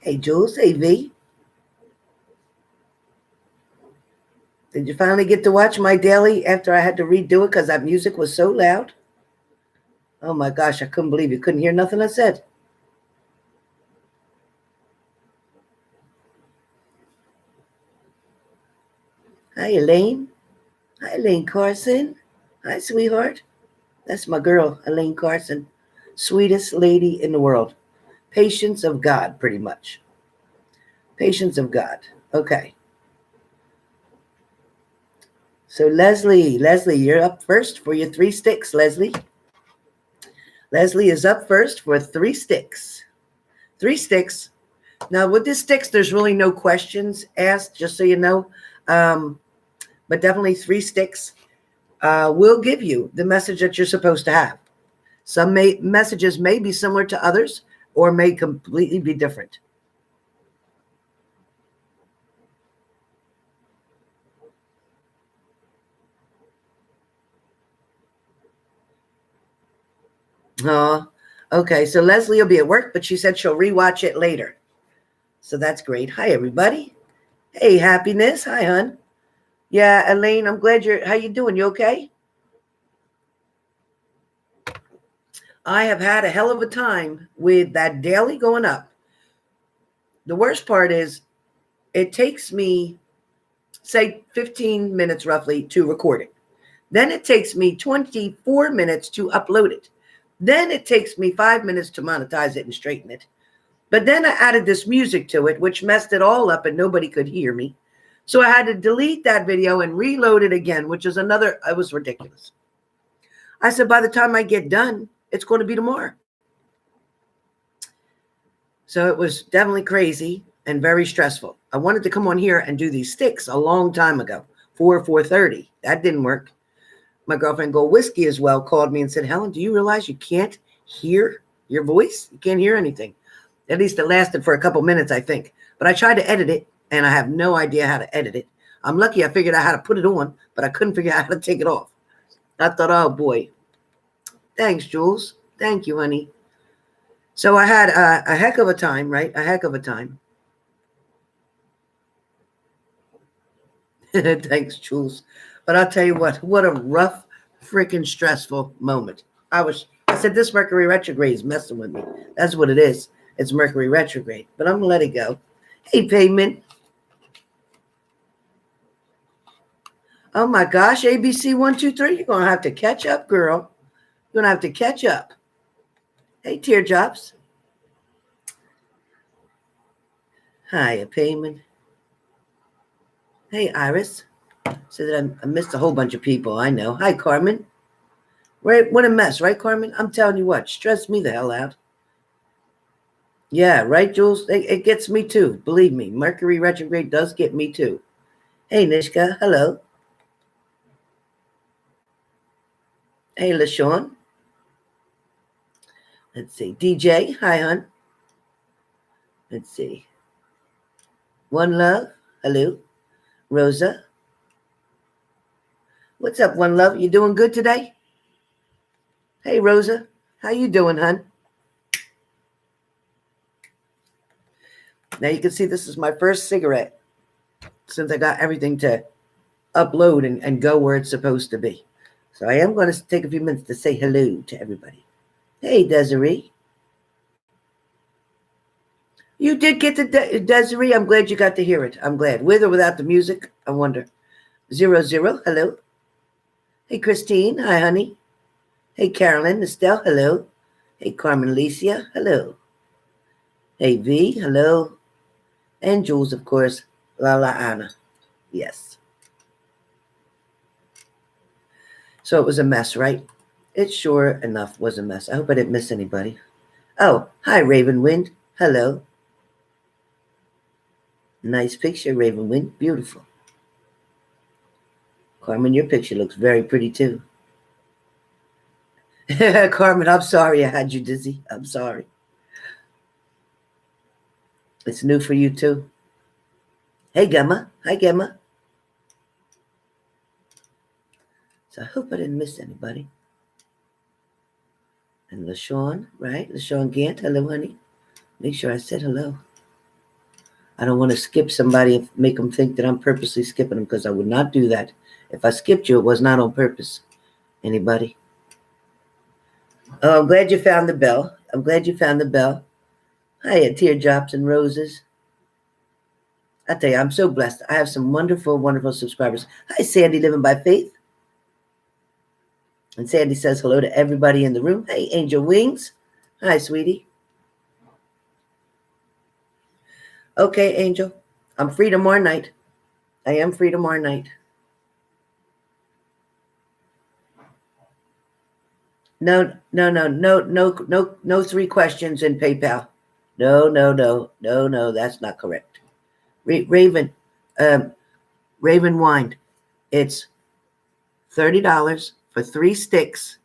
Hey, Jules. Hey, V. Did you finally get to watch my daily after I had to redo it because that music was so loud? Oh my gosh, I couldn't believe you couldn't hear nothing I said. Hi, Elaine. Hi, Elaine Carson. Hi, sweetheart. That's my girl, Elaine Carson. Sweetest lady in the world. Patience of God, pretty much. Patience of God. Okay. So Leslie, you're up first for your 3 sticks, Leslie. Leslie is up first for 3 sticks. 3 sticks. Now, with this sticks, there's really no questions asked, just so you know. But definitely 3 sticks will give you the message that you're supposed to have. Some messages may be similar to others or may completely be different. Okay, so Leslie will be at work, but she said she'll rewatch it later. So that's great. Hi, everybody. Hey, Happiness. Hi, hon. Yeah, Elaine, I'm glad how you doing? You okay? I have had a hell of a time with that daily going up. The worst part is it takes me, say, 15 minutes roughly to record it. Then it takes me 24 minutes to upload it. Then it takes me 5 minutes to monetize it and straighten it. But then I added this music to it, which messed it all up and nobody could hear me. So I had to delete that video and reload it again, which is it was ridiculous. I said, by the time I get done, it's going to be tomorrow. So it was definitely crazy and very stressful. I wanted to come on here and do these sticks a long time ago, 4:30. That didn't work. My girlfriend Gold Whiskey as well called me and said, Helen, do you realize you can't hear your voice? You can't hear anything. At least it lasted for a couple minutes, I think. But I tried to edit it, and I have no idea how to edit it. I'm lucky I figured out how to put it on, but I couldn't figure out how to take it off. I thought, oh, boy. Thanks, Jules. Thank you, honey. So I had a heck of a time, right? A heck of a time. Thanks, Jules. But I'll tell you what a rough, freaking stressful moment. I said, this Mercury retrograde is messing with me. That's what it is. It's Mercury retrograde. But I'm going to let it go. Hey, Payment. Oh, my gosh. ABC 1, 2, 3. You're going to have to catch up, girl. You're going to have to catch up. Hey, Teardrops. Hi, Payment. Hey, Iris. So that I missed a whole bunch of people. I know. Hi, Carmen. Right, what a mess, right, Carmen? I'm telling you what, stressed me the hell out. Yeah, right, Jules? It gets me too. Believe me, Mercury retrograde does get me too. Hey, Nishka. Hello. Hey, LaShawn. Let's see. DJ. Hi, hon. Let's see. One Love. Hello. Rosa. What's up, One Love? You doing good today? Hey, Rosa. How you doing, hon? Now you can see this is my first cigarette since I got everything to upload and go where it's supposed to be. So I am going to take a few minutes to say hello to everybody. Hey, Desiree. You did get the Desiree. I'm glad you got to hear it. I'm glad. With or without the music, I wonder. 00. Hello. Hey, Christine. Hi, honey. Hey, Carolyn. Estelle. Hello. Hey, Carmen Alicia. Hello. Hey, V. Hello. And Jules, of course. Lala Anna. Yes. So it was a mess, right? It sure enough was a mess. I hope I didn't miss anybody. Oh, hi, Ravenwind. Hello. Nice picture, Ravenwind. Beautiful. Carmen, your picture looks very pretty too. Carmen, I'm sorry I had you dizzy. I'm sorry. It's new for you too. Hey, Gemma. Hi, Gemma. So I hope I didn't miss anybody. And LaShawn, right? LaShawn Gant. Hello, honey. Make sure I said hello. I don't want to skip somebody and make them think that I'm purposely skipping them, because I would not do that. If I skipped you, it was not on purpose. Anybody? Oh, I'm glad you found the bell. I'm glad you found the bell. Hiya, Teardrops and Roses. I tell you, I'm so blessed. I have some wonderful, wonderful subscribers. Hi, Sandy, Living by Faith. And Sandy says hello to everybody in the room. Hey, Angel Wings. Hi, sweetie. Okay, Angel. I'm free tomorrow night. I am free tomorrow night. No 3 questions in PayPal. No, that's not correct. Raven Wind, it's $30 for 3 sticks,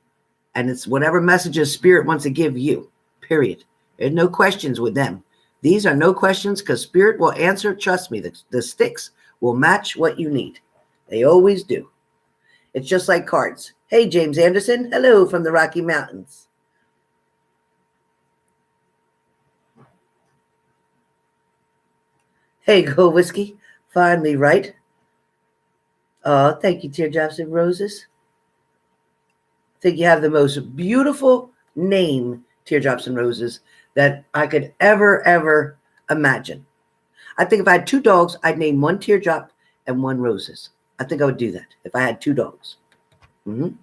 and it's whatever messages Spirit wants to give you, period. There's no questions with them. These are no questions, because Spirit will answer. Trust me, the sticks will match what you need. They always do. It's just like cards. Hey, James Anderson. Hello from the Rocky Mountains. Hey, Go Whiskey. Finally, right? Oh, thank you, Teardrops and Roses. I think you have the most beautiful name, Teardrops and Roses, that I could ever imagine. I think if I had 2 dogs, I'd name one Teardrop and one Roses. I think I would do that if I had 2 dogs. I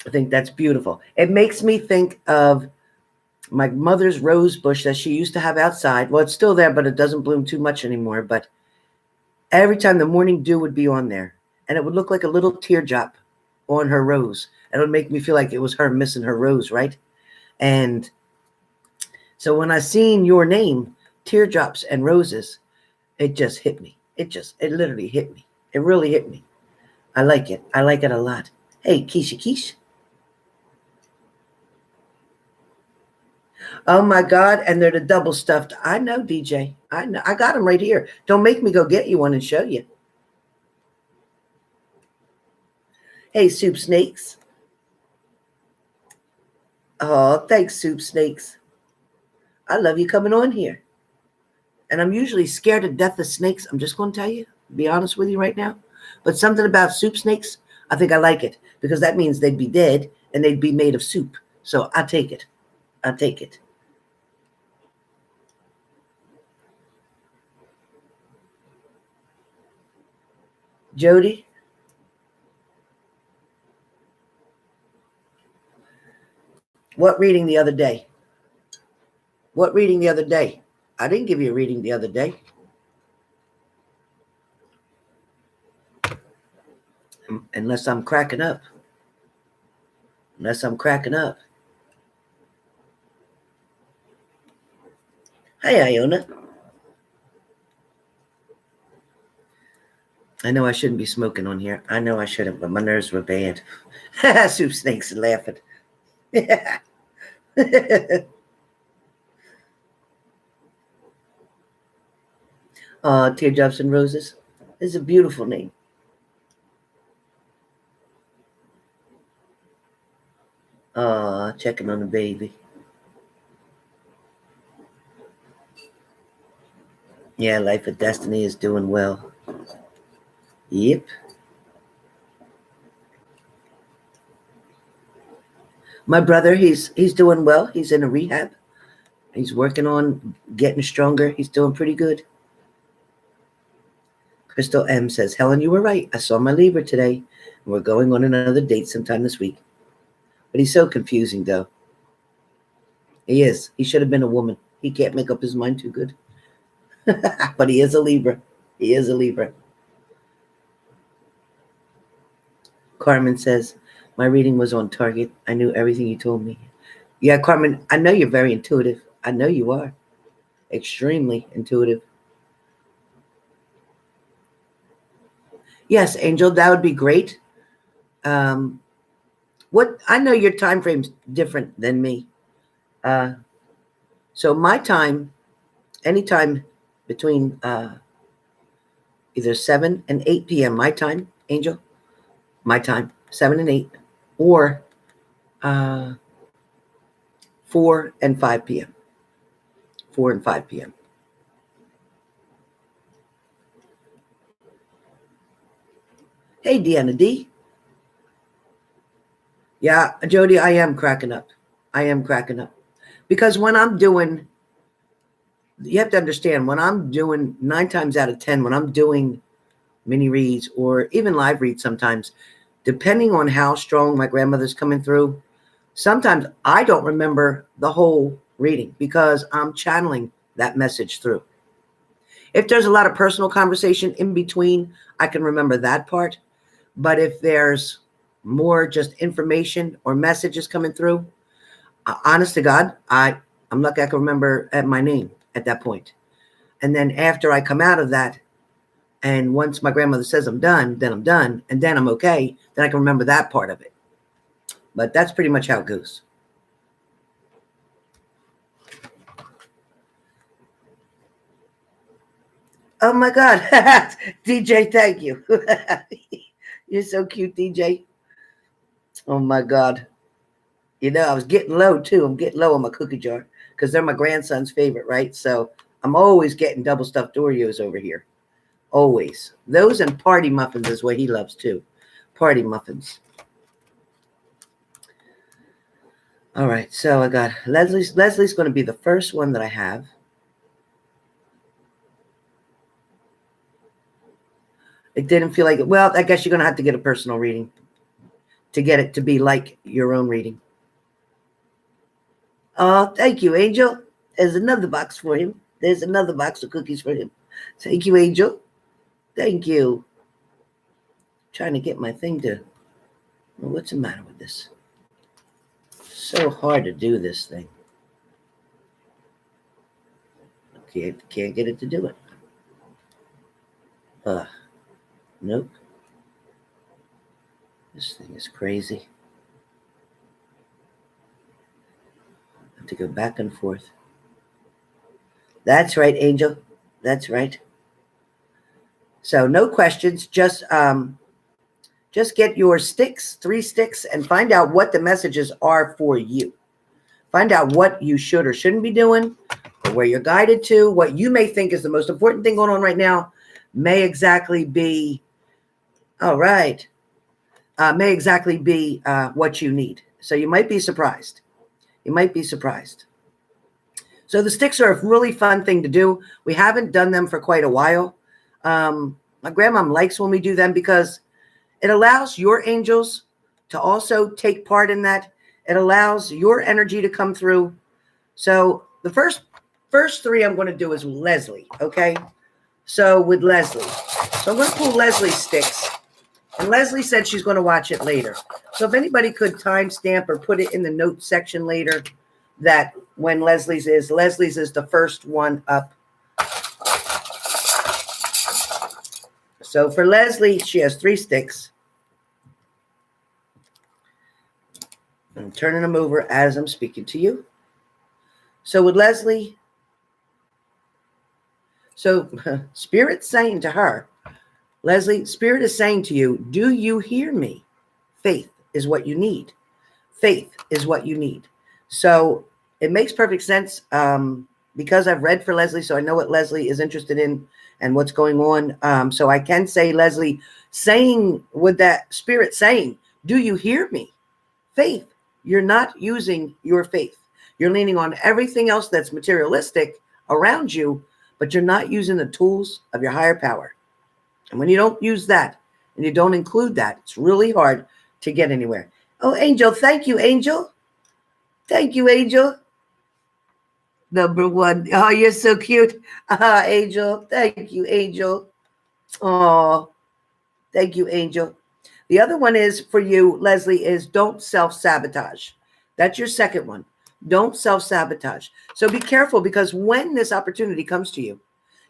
think that's beautiful. It makes me think of my mother's rose bush that she used to have outside. Well, it's still there, but it doesn't bloom too much anymore. But every time the morning dew would be on there, and it would look like a little teardrop on her rose. And it would make me feel like it was her missing her rose, right? And so when I seen your name, Teardrops and Roses, it just hit me. It literally hit me. It really hit me. I like it. I like it a lot. Hey, Keisha. Oh my God. And they're the double stuffed. I know, DJ. I know. I got them right here. Don't make me go get you one and show you. Hey, Soup Snakes. Oh, thanks, Soup Snakes. I love you coming on here. And I'm usually scared to death of snakes. I'm just going to tell you, be honest with you right now. But something about soup snakes, I think I like it, because that means they'd be dead and they'd be made of soup. So I take it. I take it. Jody. What reading the other day? What reading the other day? I didn't give you a reading the other day. Unless I'm cracking up. Hi, Iona. I know I shouldn't be smoking on here. I know I shouldn't, but my nerves were bad. Soup Snakes and laughing. Teardrops and Roses is a beautiful name. Checking on the baby. Yeah, Life of Destiny is doing well. Yep. My brother, he's doing well. He's in a rehab. He's working on getting stronger. He's doing pretty good. Crystal M says, Helen, you were right. I saw my Libra today. And we're going on another date sometime this week. But he's so confusing, though. He is. He should have been a woman. He can't make up his mind too good. But he is a Libra. He is a Libra. Carmen says, my reading was on target. I knew everything you told me. Yeah, Carmen, I know you're very intuitive. I know you are. Extremely intuitive. Yes, Angel, that would be great. What I know your time frame's different than me. So my time, anytime between either 7 and 8 p.m. my time, Angel, my time, 7 and 8, or 4 and 5 p.m. 4 and 5 p.m. Hey, Deanna D. Yeah, Jody, I am cracking up. I am cracking up. Because when I'm doing, you have to understand, when I'm doing 9 times out of 10, when I'm doing mini reads or even live reads sometimes, depending on how strong my grandmother's coming through, sometimes I don't remember the whole reading because I'm channeling that message through. If there's a lot of personal conversation in between, I can remember that part. But if there's more just information or messages coming through, honest to God, I'm lucky I can remember my name at that point. And then after I come out of that, and once my grandmother says I'm done, then I'm done, and then I'm okay, then I can remember that part of it. But that's pretty much how it goes. Oh my God. DJ, thank you. You're so cute, DJ. Oh my God. You know, I was getting low too. I'm getting low on my cookie jar because they're my grandson's favorite, right? So I'm always getting double stuffed Oreos over here. Always. Those and party muffins is what he loves too. Party muffins. All right. So I got Leslie's. Leslie's going to be the first one that I have. It didn't feel like it. Well, I guess you're going to have to get a personal reading to get it to be like your own reading. Oh, thank you, Angel. There's another box for him. There's another box of cookies for him. Thank you, Angel. Thank you. Trying to get my thing to. Well, what's the matter with this? So hard to do this thing. Can't get it to do it. Nope. This thing is crazy. I have to go back and forth. That's right, Angel. That's right. So no questions. Just get your sticks, 3 sticks, and find out what the messages are for you. Find out what you should or shouldn't be doing, or where you're guided to. What you may think is the most important thing going on right now may exactly be, all right, may exactly be what you need. So you might be surprised. You might be surprised. So the sticks are a really fun thing to do. We haven't done them for quite a while. My grandma likes when we do them because it allows your angels to also take part in that. It allows your energy to come through. So the first 3 I'm going to do is Leslie, okay? So with Leslie. So I'm going to pull Leslie's sticks. And Leslie said she's going to watch it later. So if anybody could timestamp or put it in the notes section later that when Leslie's is the first one up. So for Leslie, she has 3 sticks. I'm turning them over as I'm speaking to you. So with Leslie, so Spirit's saying to her, Leslie, Spirit is saying to you, do you hear me? Faith is what you need. Faith is what you need. So it makes perfect sense because I've read for Leslie, so I know what Leslie is interested in and what's going on. So I can say, Leslie, saying with that Spirit saying, do you hear me? Faith. You're not using your faith. You're leaning on everything else that's materialistic around you, but you're not using the tools of your higher power. And when you don't use that and you don't include that, it's really hard to get anywhere. Oh, Angel, thank you, Angel. Thank you, Angel. Number 1. Oh, you're so cute. Angel. Thank you, Angel. Oh, thank you, Angel. The other one is for you, Leslie, is don't self-sabotage. That's your second one. Don't self-sabotage. So be careful because when this opportunity comes to you,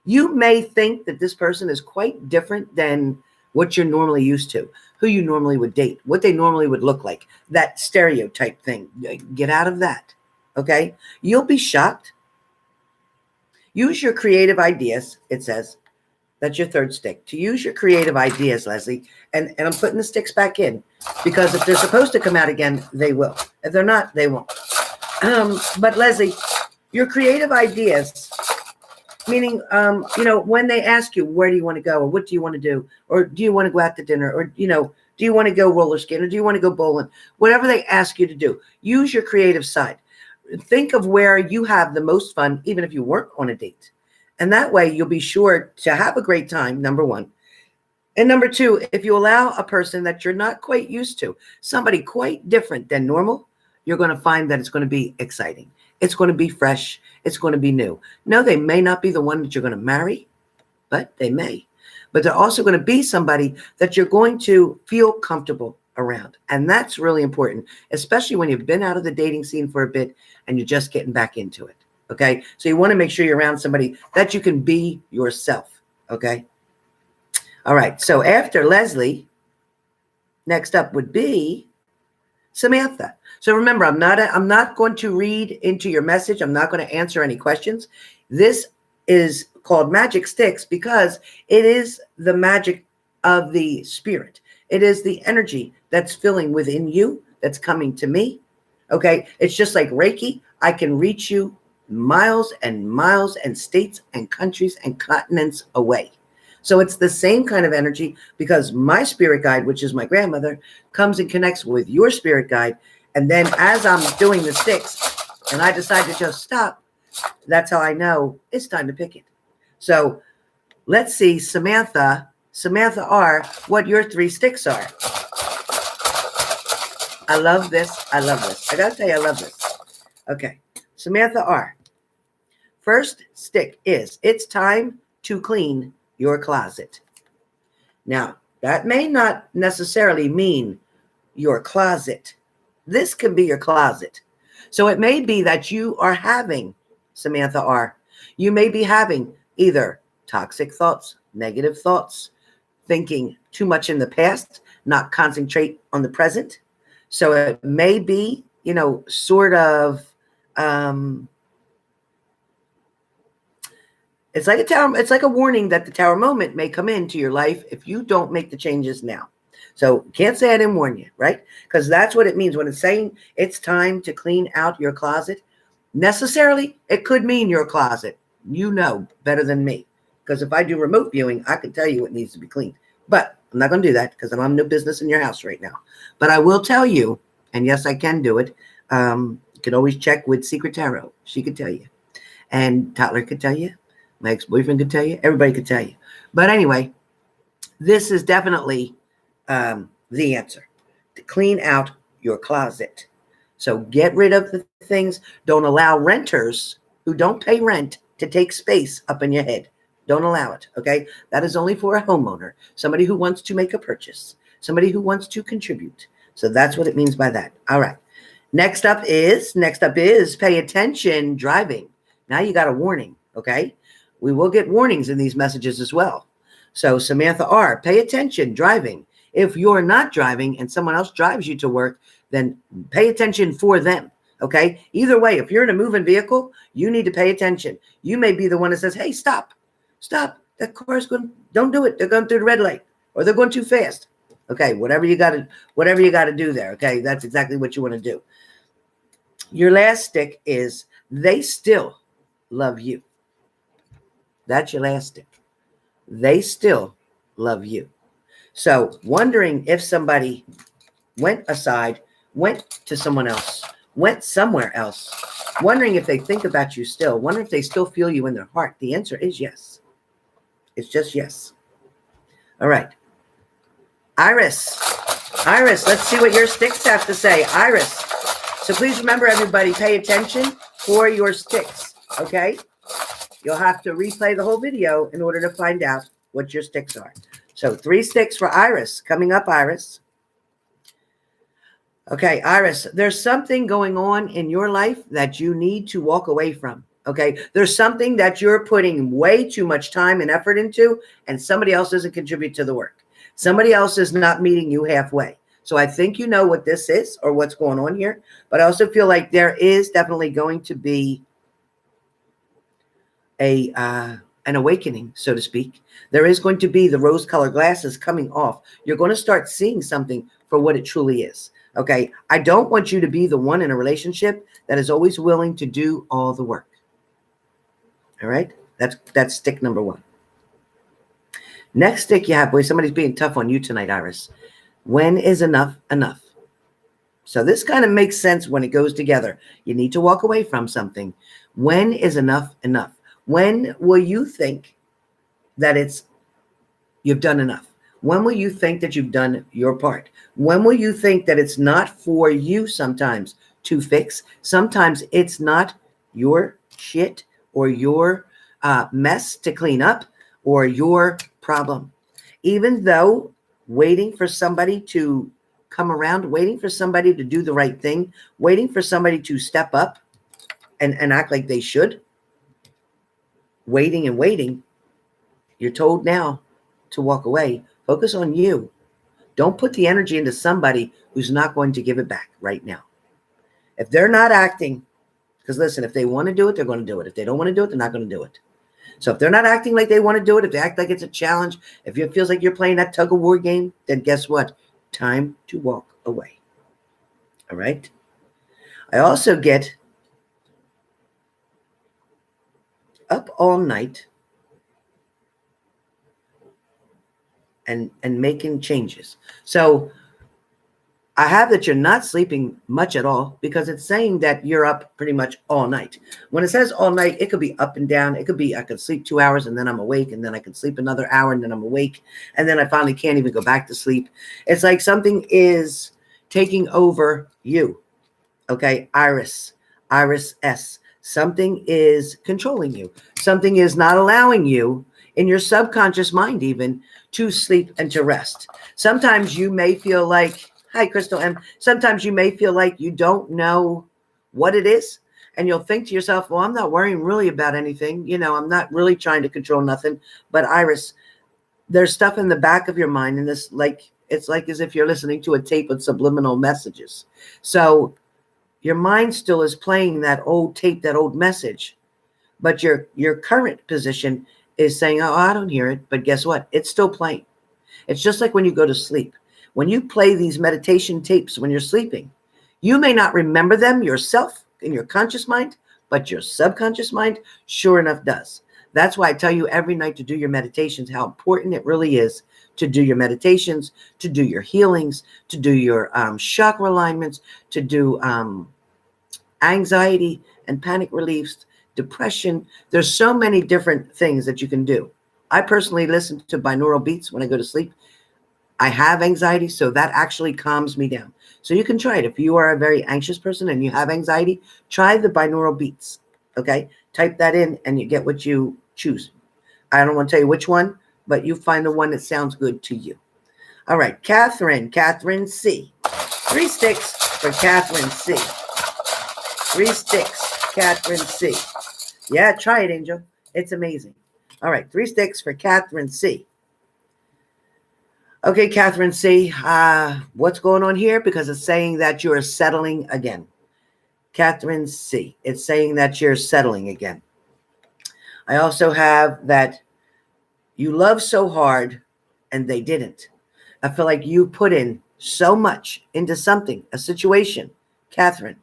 you may think that this person is quite different than what you're normally used to, who you normally would date, what they normally would look like, that stereotype thing. Get out of that, okay? You'll be shocked. Use your creative ideas, it says. That's your third stick. To use your creative ideas, Leslie. And I'm putting the sticks back in because if they're supposed to come out again, they will. If they're not, they won't. But Leslie, your creative ideas, meaning, when they ask you, where do you want to go? Or what do you want to do? Or do you want to go out to dinner? Or, do you want to go roller skating? Or do you want to go bowling? Whatever they ask you to do, use your creative side. Think of where you have the most fun, even if you weren't on a date. And that way you'll be sure to have a great time, number one. And number two, if you allow a person that you're not quite used to, somebody quite different than normal, you're going to find that it's going to be exciting. It's going to be fresh. It's going to be new. No, they may not be the one that you're going to marry, but they may. But they're also going to be somebody that you're going to feel comfortable around. And that's really important, especially when you've been out of the dating scene for a bit and you're just getting back into it. Okay. So you want to make sure you're around somebody that you can be yourself. Okay. All right. So after Leslie, next up would be Samantha. So remember, I'm not going to read into your message. I'm not going to answer any questions. This is called Magic Styx because it is the magic of the spirit. It is the energy that's filling within you, that's coming to me. Okay. It's just like Reiki. I can reach you miles and states and countries and continents away. So it's the same kind of energy because my spirit guide, which is my grandmother, comes and connects with your spirit guide. And then as I'm doing the sticks and I decide to just stop, that's how I know it's time to pick it. So let's see, Samantha R, what your 3 sticks are. I love this. I got to tell you, I love this. Okay. Samantha R. First stick is, it's time to clean your closet. Now, that may not necessarily mean your closet. This can be your closet. So it may be that you are having, Samantha R., you may be having either toxic thoughts, negative thoughts, thinking too much in the past, not concentrate on the present. So it may be, sort of, it's like a tower. It's like a warning that the tower moment may come into your life if you don't make the changes now. So can't say I didn't warn you, right? Because that's what it means when it's saying it's time to clean out your closet. Necessarily, it could mean your closet. You know better than me. Because if I do remote viewing, I can tell you what needs to be cleaned. But I'm not going to do that because I'm no business in your house right now. But I will tell you, and yes, I can do it. You can always check with Secret Tarot. She could tell you. And Tyler could tell you. My ex-boyfriend could tell you. Everybody could tell you. But anyway, this is definitely the answer. To clean out your closet. So get rid of the things. Don't allow renters who don't pay rent to take space up in your head. Don't allow it, okay? That is only for a homeowner. Somebody who wants to make a purchase. Somebody who wants to contribute. So that's what it means by that. All right. Next up is pay attention driving. Now you got a warning, okay? We will get warnings in these messages as well. So Samantha R, pay attention driving. If you're not driving and someone else drives you to work, then pay attention for them, okay? Either way, if you're in a moving vehicle, you need to pay attention. You may be the one that says, hey, stop. That car's going, don't do it. They're going through the red light or they're going too fast. Okay, whatever you got to do there, okay? That's exactly what you want to do. Your last stick is they still love you. That's your last stick. They still love you. So wondering if somebody went aside, went to someone else, went somewhere else, wondering if they think about you still, wondering if they still feel you in their heart. The answer is yes. It's just yes. All right. Iris, let's see what your sticks have to say. Iris. So please remember, everybody, pay attention for your sticks, okay? You'll have to replay the whole video in order to find out what your sticks are. So 3 sticks for Iris. Coming up, Iris. Okay, Iris, there's something going on in your life that you need to walk away from, okay? There's something that you're putting way too much time and effort into, and somebody else doesn't contribute to the work. Somebody else is not meeting you halfway. So I think you know what this is or what's going on here. But I also feel like there is definitely going to be an awakening, so to speak. There is going to be the rose-colored glasses coming off. You're going to start seeing something for what it truly is. Okay, I don't want you to be the one in a relationship that is always willing to do all the work. All right, that's stick number one. Next stick you have, boy, somebody's being tough on you tonight, Iris. When is enough enough? So this kind of makes sense when it goes together. You need to walk away from something. When is enough enough? When will you think that you've done enough? When will you think that you've done your part? When will you think that it's not for you sometimes to fix? Sometimes it's not your shit or your mess to clean up or your problem. Even though waiting for somebody to come around, waiting for somebody to do the right thing, waiting for somebody to step up and act like they should, waiting and waiting, you're told now to walk away. Focus on you. Don't put the energy into somebody who's not going to give it back right now. If they're not acting, because listen, if they want to do it, they're going to do it. If they don't want to do it, they're not going to do it. So if they're not acting like they want to do it, if they act like it's a challenge, if it feels like you're playing that tug of war game, then guess what? Time to walk away. All right? I also get up all night and making changes. So I have that you're not sleeping much at all because it's saying that you're up pretty much all night. When it says all night, it could be up and down. It could be I could sleep 2 hours and then I'm awake, and then I could sleep another hour and then I'm awake, and then I finally can't even go back to sleep. It's like something is taking over you. Okay, Iris S. Something is controlling you. Something is not allowing you in your subconscious mind even to sleep and to rest. Sometimes you may feel like, hi, Crystal M. Sometimes you may feel like you don't know what it is. And you'll think to yourself, well, I'm not worrying really about anything. You know, I'm not really trying to control nothing. But Iris, there's stuff in the back of your mind. And this, like, it's like as if you're listening to a tape with subliminal messages. So your mind still is playing that old tape, that old message. But your current position is saying, oh, I don't hear it. But guess what? It's still playing. It's just like when you go to sleep. When you play these meditation tapes when you're sleeping, you may not remember them yourself in your conscious mind, but your subconscious mind sure enough does. That's why I tell you every night to do your meditations, how important it really is to do your meditations, to do your healings, to do your chakra alignments, to do anxiety and panic reliefs, depression. There's so many different things that you can do. I personally listen to binaural beats when I go to sleep. I have anxiety, so that actually calms me down. So you can try it. If you are a very anxious person and you have anxiety, try the binaural beats. Okay? Type that in and you get what you choose. I don't want to tell you which one, but you find the one that sounds good to you. All right, Catherine C. 3 sticks for Catherine C. 3 sticks, Catherine C. Yeah, try it, Angel. It's amazing. All right, 3 sticks for Catherine C. Okay, Catherine C. What's going on here? Because it's saying that you're settling again. Catherine C. It's saying that you're settling again. I also have that you love so hard and they didn't. I feel like you put in so much into something, a situation, Catherine,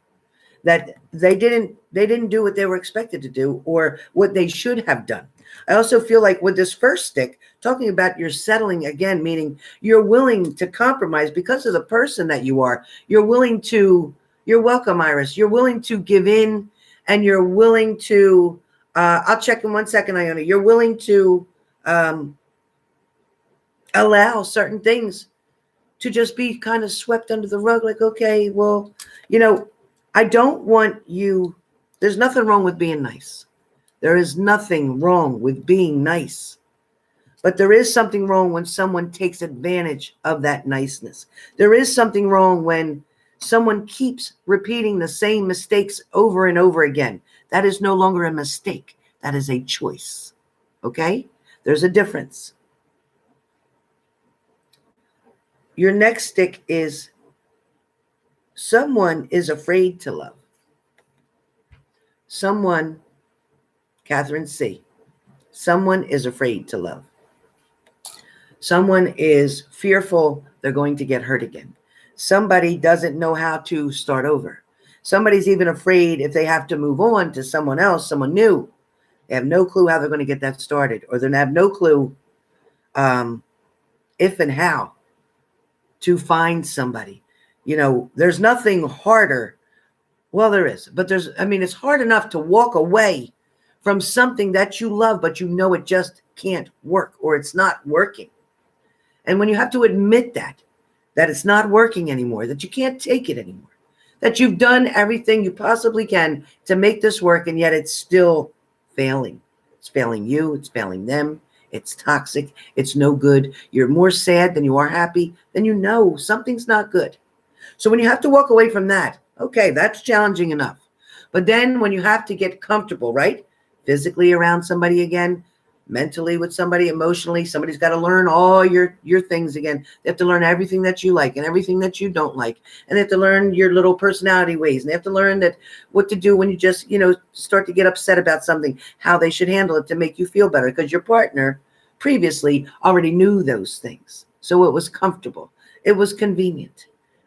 that they didn't do what they were expected to do or what they should have done. I also feel like with this first stick, talking about you're settling again, meaning you're willing to compromise because of the person that you are. You're welcome, Iris. You're willing to give in, and you're willing to, I'll check in 1 second, Iona. You're willing to allow certain things to just be kind of swept under the rug. Like, okay, well, I don't want you, there's nothing wrong with being nice. There is nothing wrong with being nice. But there is something wrong when someone takes advantage of that niceness. There is something wrong when someone keeps repeating the same mistakes over and over again. That is no longer a mistake. That is a choice. Okay? There's a difference. Your next stick is someone is afraid to love. Someone, Catherine C., someone is afraid to love. Someone is fearful they're going to get hurt again. Somebody doesn't know how to start over. Somebody's even afraid if they have to move on to someone else, someone new. They have no clue how they're going to get that started, or they have no clue if and how to find somebody. You know, there's nothing harder. Well, there is, but it's hard enough to walk away from something that you love, but you know it just can't work, or it's not working. And when you have to admit that it's not working anymore, that you can't take it anymore, that you've done everything you possibly can to make this work, and yet it's still failing. It's failing you. It's failing them. It's toxic. It's no good. You're more sad than you are happy. Then you know something's not good. So when you have to walk away from that, okay, that's challenging enough. But then when you have to get comfortable, right? Physically around somebody again, mentally with somebody, emotionally, somebody's got to learn all your things again. They have to learn everything that you like and everything that you don't like. And they have to learn your little personality ways. And they have to learn that what to do when you just, start to get upset about something, how they should handle it to make you feel better, because your partner previously already knew those things. So it was comfortable. It was convenient.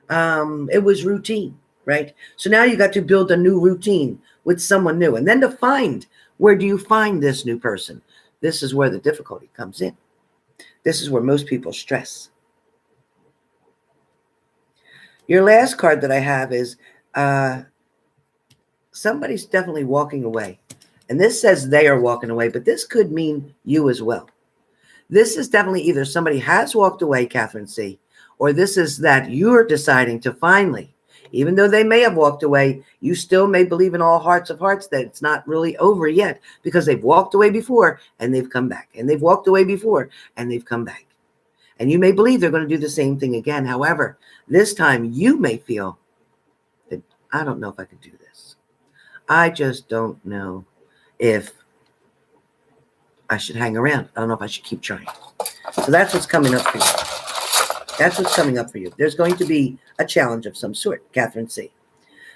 It was routine, right? So now you got to build a new routine with someone new. And then to find, where do you find this new person? This is where the difficulty comes in. This is where most people stress. Your last card that I have is somebody's definitely walking away. And this says they are walking away, but this could mean you as well. This is definitely either somebody has walked away, Catherine C., or this is that you're deciding to finally, even though they may have walked away, you still may believe in all hearts of hearts that it's not really over yet, because they've walked away before and they've come back, and they've walked away before and they've come back. And you may believe they're going to do the same thing again. However, this time you may feel that I don't know if I can do this. I just don't know if I should hang around. I don't know if I should keep trying. So that's what's coming up for you. That's what's coming up for you. There's going to be a challenge of some sort, Catherine C.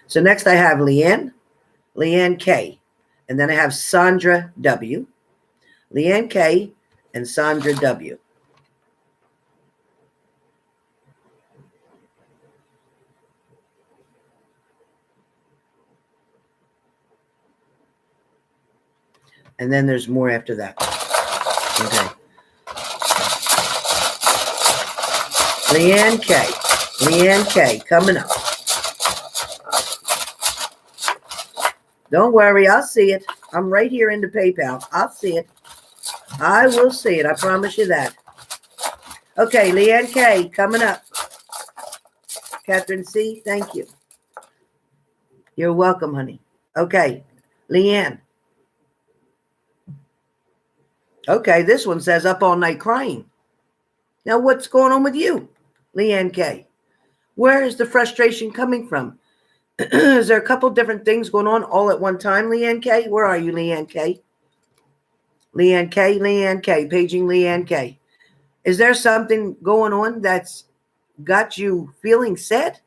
So next I have Leanne K. And then I have Sandra W. Leanne K. and Sandra W. And then there's more after that. Okay. Leanne K, coming up. Don't worry, I'll see it. I'm right here in the PayPal. I'll see it. I will see it. I promise you that. Okay, Leanne K, coming up. Catherine C, thank you. You're welcome, honey. Okay, Leanne. Okay, this one says up all night crying. Now, what's going on with you, Leanne K? Where is the frustration coming from? Is there a couple different things going on all at one time, Leanne K? Where are you, Leanne K? Leanne K, paging Leanne K. Is there something going on that's got you feeling sad?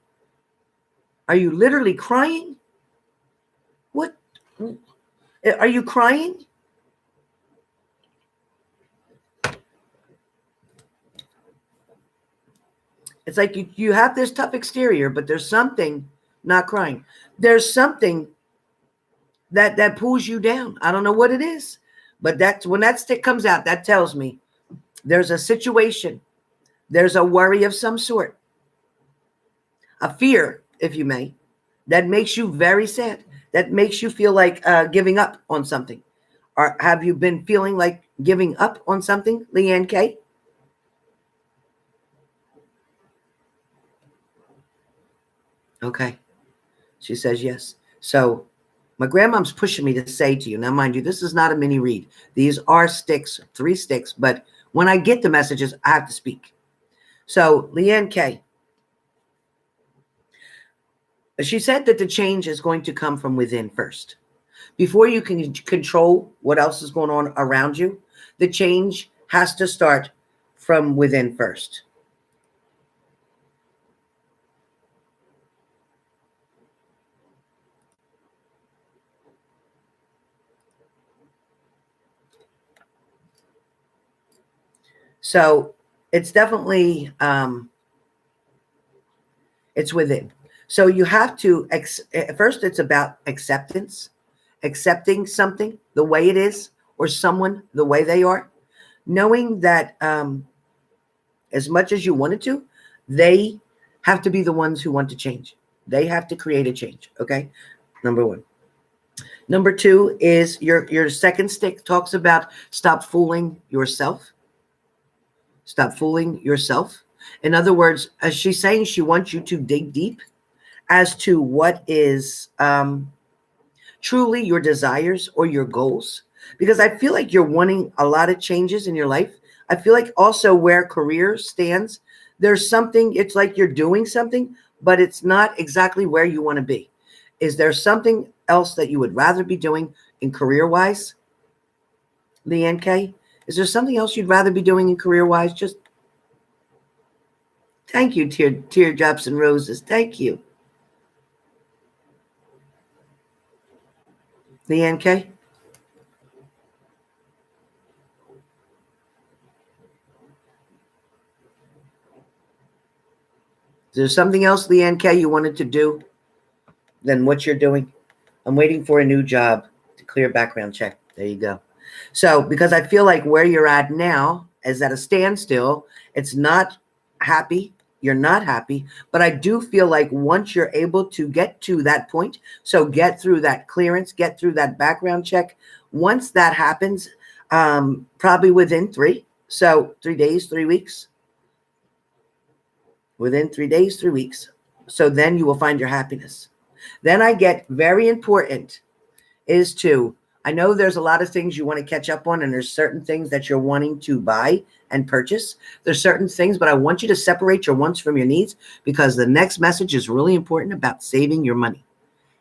Are you literally crying? What? Are you crying? It's like you have this tough exterior, but there's something not crying. There's something that pulls you down. I don't know what it is, but that's when that stick comes out, that tells me there's a situation. There's a worry of some sort, a fear, if you may, that makes you very sad, that makes you feel like giving up on something. Or have you been feeling like giving up on something, Leanne K? Okay. She says yes. So my grandmom's pushing me to say to you, now mind you, this is not a mini read. These are sticks, 3 sticks, but when I get the messages, I have to speak. So Leanne K. She said that the change is going to come from within first. Before you can control what else is going on around you, the change has to start from within first. So it's definitely, it's within. So you have to, first it's about acceptance, accepting something the way it is, or someone the way they are, knowing that as much as you wanted to, they have to be the ones who want to change. They have to create a change. Okay. Number one. Number two is your second stick talks about stop fooling yourself. Stop fooling yourself. In other words, as she's saying, she wants you to dig deep as to what is truly your desires or your goals. Because I feel like you're wanting a lot of changes in your life. I feel like also where career stands, there's something, it's like you're doing something, but it's not exactly where you want to be. Is there something else that you would rather be doing in career-wise, Leanne K? Is there something else you'd rather be doing in career-wise? Just thank you, teardrops and roses. Thank you, Leanne K. Is there something else, Leanne K, you wanted to do than what you're doing? I'm waiting for a new job to clear background check. There you go. So, because I feel like where you're at now is at a standstill. It's not happy. You're not happy. But I do feel like once you're able to get to that point, so get through that clearance, get through that background check. Once that happens, probably within 3 days, 3 weeks, within 3 days, 3 weeks. So then you will find your happiness. Then I get very important is to, I know there's a lot of things you want to catch up on, and there's certain things that you're wanting to buy and purchase. There's certain things, but I want you to separate your wants from your needs, because the next message is really important about saving your money.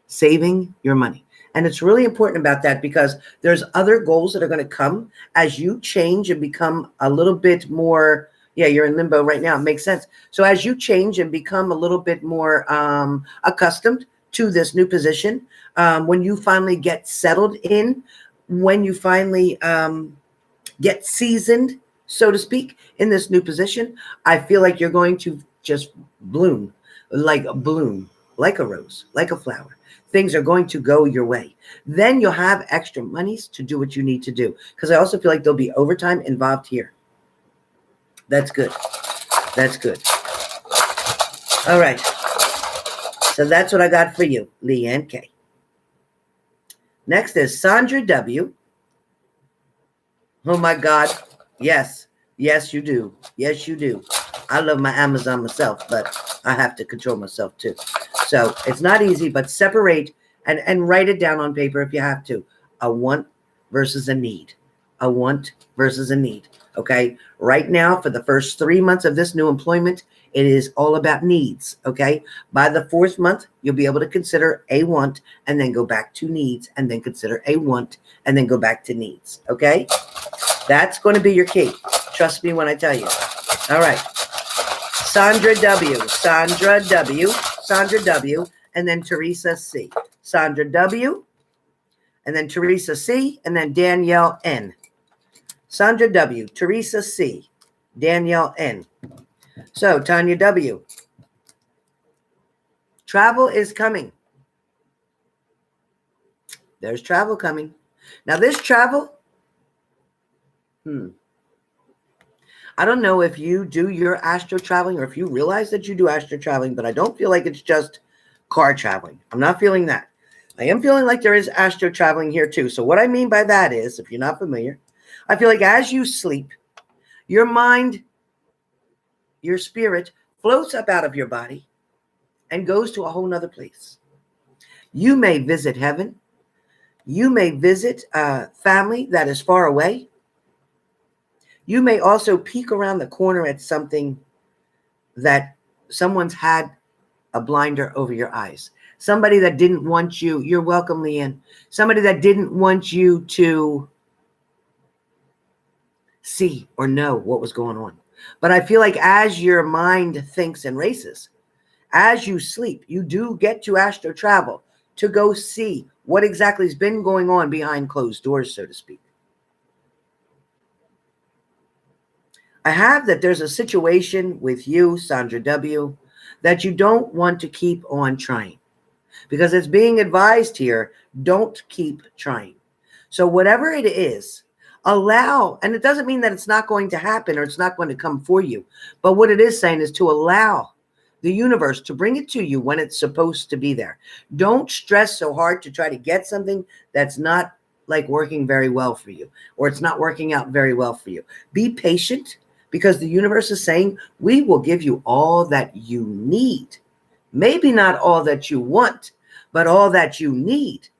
Saving your money. And it's really important about that because there's other goals that are going to come as you change and become a little bit more. Yeah, you're in limbo right now. It makes sense. So as you change and become a little bit more accustomed to this new position, when you finally get settled in, when you finally get seasoned, so to speak, in this new position, I feel like you're going to just bloom like a rose, like a flower. Things are going to go your way. Then you'll have extra monies to do what you need to do. Because I also feel like there'll be overtime involved here. That's good. That's good. All right. So that's what I got for you, Leanne K. Next is Sandra W. Oh my God. Yes. Yes, you do. Yes, you do. I love my Amazon myself, but I have to control myself too. So it's not easy, but separate and write it down on paper if you have to. A want versus a need. A want versus a need. Okay. Right now, for the first 3 months of this new employment, it is all about needs. Okay. By the 4th month, you'll be able to consider a want and then go back to needs, and then consider a want and then go back to needs. Okay. That's going to be your key. Trust me when I tell you. All right. Sandra W. Sandra W. Sandra W. And then Theresa C. Sandra W. And then Theresa C. And then Danielle N. Sandra W. Theresa C. Danielle N. So, Tanya W. Travel is coming. There's travel coming. Now, this travel, I don't know if you do your astro traveling or if you realize that you do astro traveling, but I don't feel like it's just car traveling. I'm not feeling that. I am feeling like there is astro traveling here too. So what I mean by that is, if you're not familiar, I feel like as you sleep, your mind, your spirit floats up out of your body and goes to a whole nother place. You may visit heaven. You may visit a family that is far away. You may also peek around the corner at something that someone's had a blinder over your eyes. Somebody that didn't want you. You're welcome, Leanne. Somebody that didn't want you to see or know what was going on. But I feel like as your mind thinks and races, as you sleep, you do get to astro travel to go see what exactly has been going on behind closed doors, so to speak. I have that there's a situation with you, Sandra W., that you don't want to keep on trying because it's being advised here, don't keep trying. So whatever it is, allow, and it doesn't mean that it's not going to happen or it's not going to come for you, but what it is saying is to allow the universe to bring it to you when it's supposed to be there. Don't stress so hard to try to get something that's not like working very well for you, or it's not working out very well for you. Be patient because the universe is saying, we will give you all that you need. Maybe not all that you want, but all that you need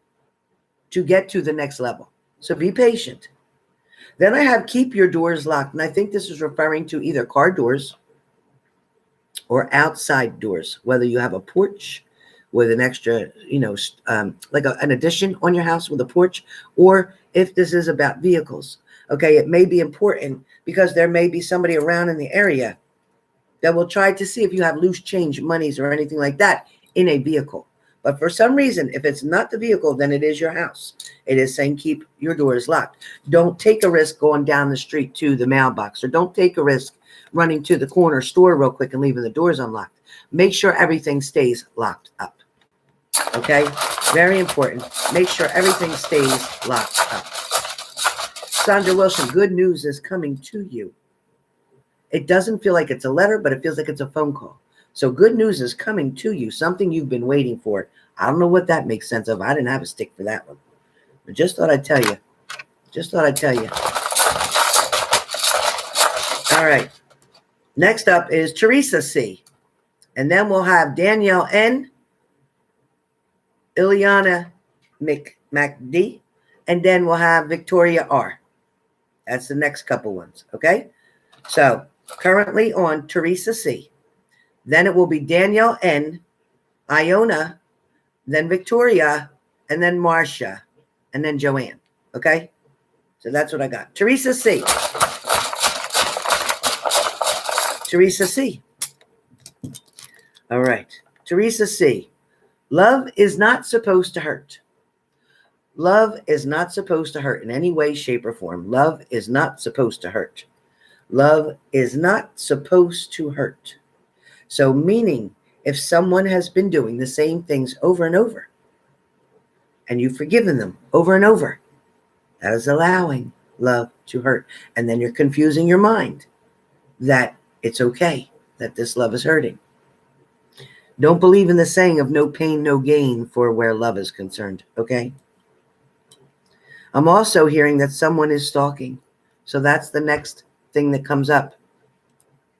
to get to the next level. So be patient. Then I have keep your doors locked. And I think this is referring to either car doors or outside doors, whether you have a porch with an extra, like an addition on your house with a porch, or if this is about vehicles. Okay, it may be important because there may be somebody around in the area that will try to see if you have loose change monies or anything like that in a vehicle. But for some reason, if it's not the vehicle, then it is your house. It is saying keep your doors locked. Don't take a risk going down the street to the mailbox, or don't take a risk running to the corner store real quick and leaving the doors unlocked. Make sure everything stays locked up. Okay? Very important. Make sure everything stays locked up. Sandra Wilson, good news is coming to you. It doesn't feel like it's a letter, but it feels like it's a phone call. So good news is coming to you, something you've been waiting for. I don't know what that makes sense of. I didn't have a stick for that one. But just thought I'd tell you. Just thought I'd tell you. All right. Next up is Theresa C. And then we'll have Danielle N, Ileana MacD, and then we'll have Victoria R. That's the next couple ones, okay? So currently on Theresa C. Then it will be Danielle N, Iona, then Victoria, and then Marcia, and then Joanne, okay? So that's what I got. Theresa C. Theresa C. All right. Theresa C. Love is not supposed to hurt. Love is not supposed to hurt in any way, shape, or form. Love is not supposed to hurt. Love is not supposed to hurt. So meaning if someone has been doing the same things over and over, and you've forgiven them over and over, that is allowing love to hurt. And then you're confusing your mind that it's okay, that this love is hurting. Don't believe in the saying of no pain, no gain for where love is concerned, okay? I'm also hearing that someone is stalking. So that's the next thing that comes up.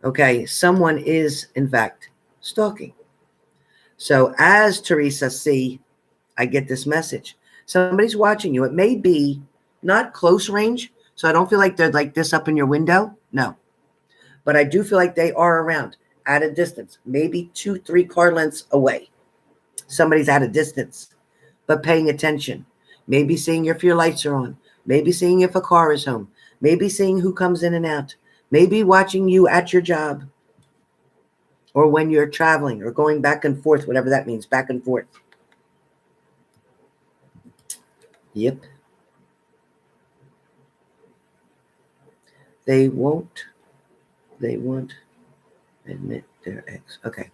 Okay, someone is, in fact, stalking. So as Theresa C., I get this message. Somebody's watching you. It may be not close range, so I don't feel like they're like this up in your window. No. But I do feel like they are around at a distance, maybe 2-3 car lengths away. Somebody's at a distance, but paying attention. Maybe seeing if your lights are on. Maybe seeing if a car is home. Maybe seeing who comes in and out. Maybe watching you at your job or when you're traveling or going back and forth, whatever that means, back and forth. Yep. They won't admit their ex. Okay.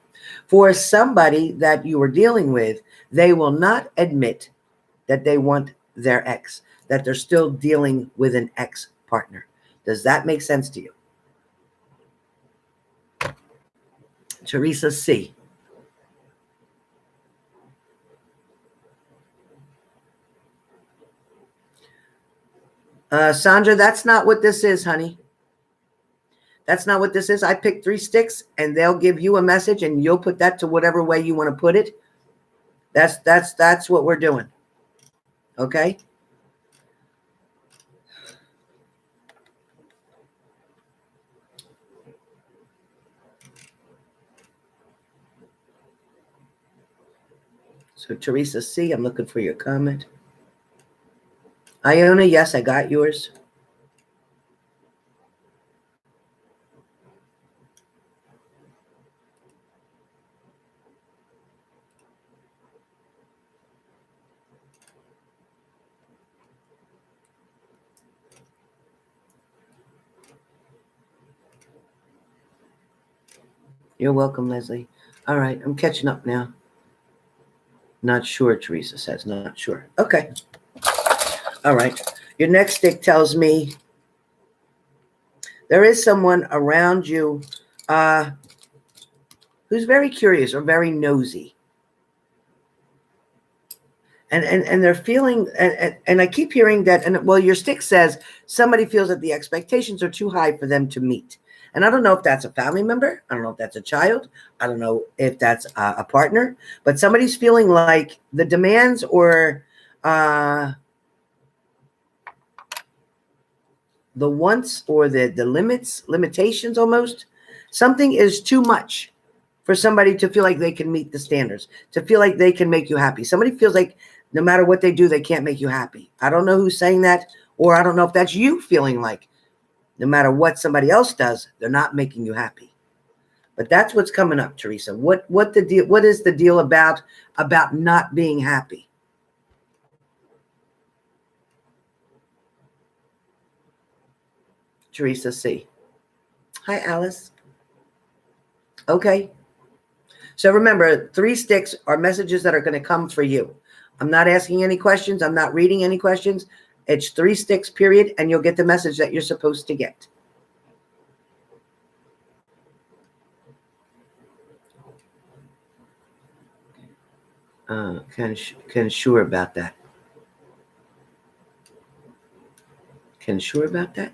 For somebody that you are dealing with, they will not admit that they want their ex, that they're still dealing with an ex partner. Does that make sense to you? Theresa C. Sandra, that's not what this is, honey. That's not what this is. I picked 3 sticks and they'll give you a message and you'll put that to whatever way you want to put it. That's what we're doing. Okay? So Theresa C., I'm looking for your comment. Iona, yes, I got yours. You're welcome, Leslie. All right, I'm catching up now. Not sure, Theresa says. Not sure. Okay. All right. Your next stick tells me there is someone around you who's very curious or very nosy. And they're feeling, and I keep hearing that, and well, your stick says somebody feels that the expectations are too high for them to meet. And I don't know if that's a family member. I don't know if that's a child. I don't know if that's a partner, but somebody's feeling like the demands or the wants or the limitations almost, something is too much for somebody to feel like they can meet the standards, to feel like they can make you happy. Somebody feels like no matter what they do, they can't make you happy. I don't know who's saying that, or I don't know if that's you feeling like no matter what somebody else does, they're not making you happy. But that's what's coming up, Theresa. What is the deal about not being happy? Theresa C. Hi, Alice. Okay. So remember, 3 sticks are messages that are going to come for you. I'm not asking any questions. I'm not reading any questions. It's 3 sticks, period, and you'll get the message that you're supposed to get. Can sure about that. Can sure about that?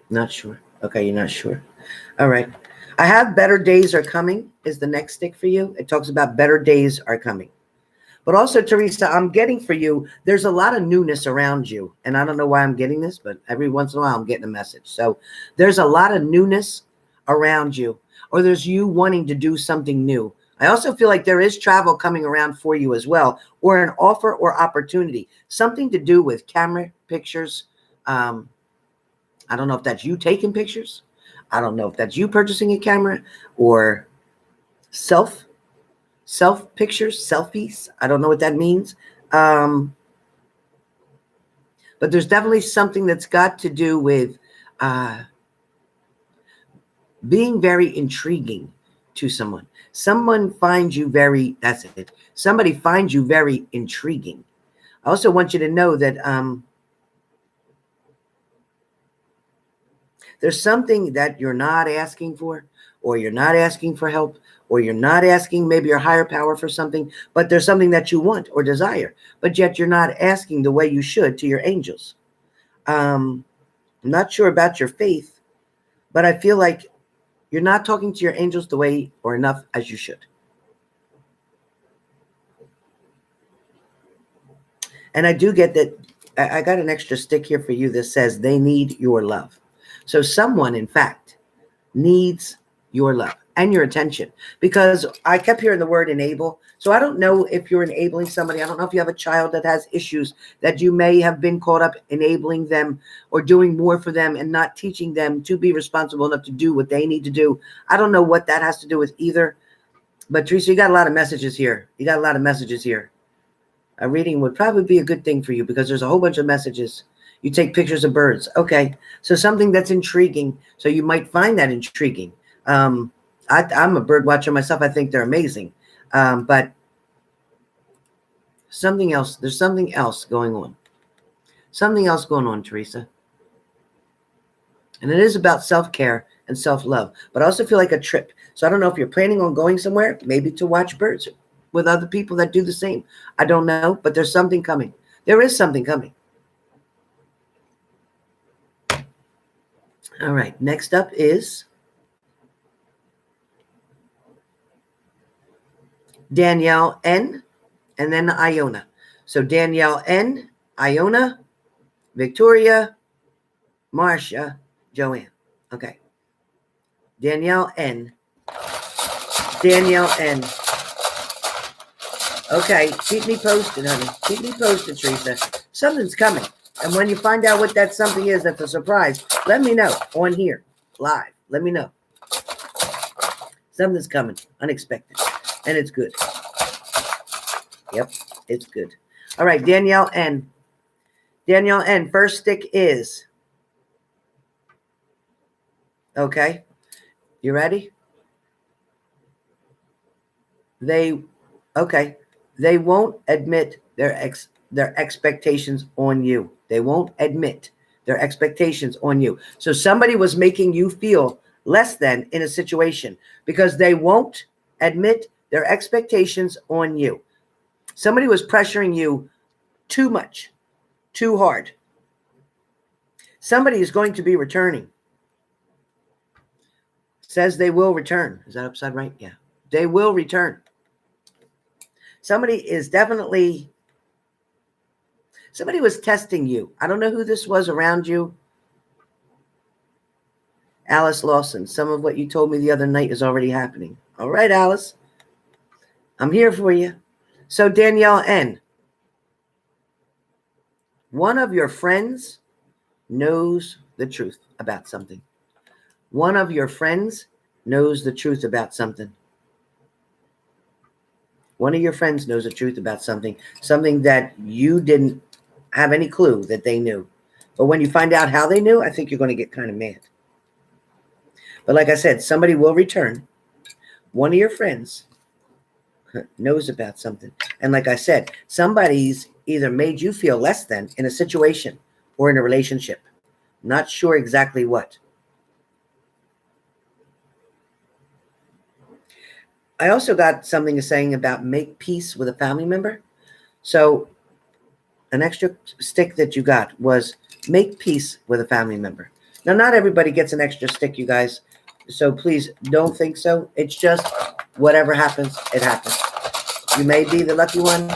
Not sure. Okay, you're not sure. All right. I have better days are coming is the next stick for you. It talks about better days are coming. But also, Theresa, I'm getting for you, there's a lot of newness around you. And I don't know why I'm getting this, but every once in a while I'm getting a message. So there's a lot of newness around you, or there's you wanting to do something new. I also feel like there is travel coming around for you as well, or an offer or opportunity, something to do with camera pictures. I don't know if that's you taking pictures. I don't know if that's you purchasing a camera or self pictures, selfies. I don't know what that means. But there's definitely something that's got to do with being very intriguing to someone. Someone finds you very, that's it. Somebody finds you very intriguing. I also want you to know that there's something that you're not asking for, or you're not asking for help, or you're not asking maybe your higher power for something, but there's something that you want or desire, but yet you're not asking the way you should to your angels. I'm not sure about your faith, but I feel like you're not talking to your angels the way or enough as you should. And I do get that. I got an extra stick here for you that says they need your love. So someone, in fact, needs your love and your attention, because I kept hearing the word enable. So I don't know if you're enabling somebody. I don't know if you have a child that has issues that you may have been caught up enabling them or doing more for them and not teaching them to be responsible enough to do what they need to do. I don't know what that has to do with either. But Theresa, you got a lot of messages here. You got a lot of messages here. A reading would probably be a good thing for you because there's a whole bunch of messages. You take pictures of birds. Okay. So something that's intriguing. So you might find that intriguing. I'm a bird watcher myself. I think they're amazing. But something else, there's something else going on. Something else going on, Theresa. And it is about self-care and self-love, but I also feel like a trip. So I don't know if you're planning on going somewhere, maybe to watch birds with other people that do the same. I don't know, but there's something coming. There is something coming. All right. Next up is Danielle N. and then Iona. So Danielle N., Iona, Victoria, Marcia, Joanne. Okay. Danielle N. Danielle N. Okay. Keep me posted, honey. Keep me posted, Theresa. Something's coming. And when you find out what that something is, that's a surprise, let me know on here, live. Let me know. Something's coming, unexpected, and it's good. Yep, it's good. All right, Danielle N. Danielle N. First stick is, okay, You ready? They won't admit their expectations on you. They won't admit their expectations on you. So somebody was making you feel less than in a situation because they won't admit their expectations on you. Somebody was pressuring you too much, too hard. Somebody is going to be returning. Says they will return. Is that upside right? Yeah. They will return. Somebody is definitely, somebody was testing you. I don't know who this was around you. Alice Lawson, some of what you told me the other night is already happening. All right, Alice. I'm here for you. So Danielle N., one of your friends knows the truth about something. One of your friends knows the truth about something. One of your friends knows the truth about something that you didn't have any clue that they knew. But when you find out how they knew, I think you're going to get kind of mad. But like I said, somebody will return. One of your friends knows about something. And like I said, somebody's either made you feel less than in a situation or in a relationship. Not sure exactly what. I also got something saying about make peace with a family member. So an extra stick that you got was make peace with a family member. Now, not everybody gets an extra stick, you guys. So please don't think so. It's just whatever happens, it happens. You may be the lucky one.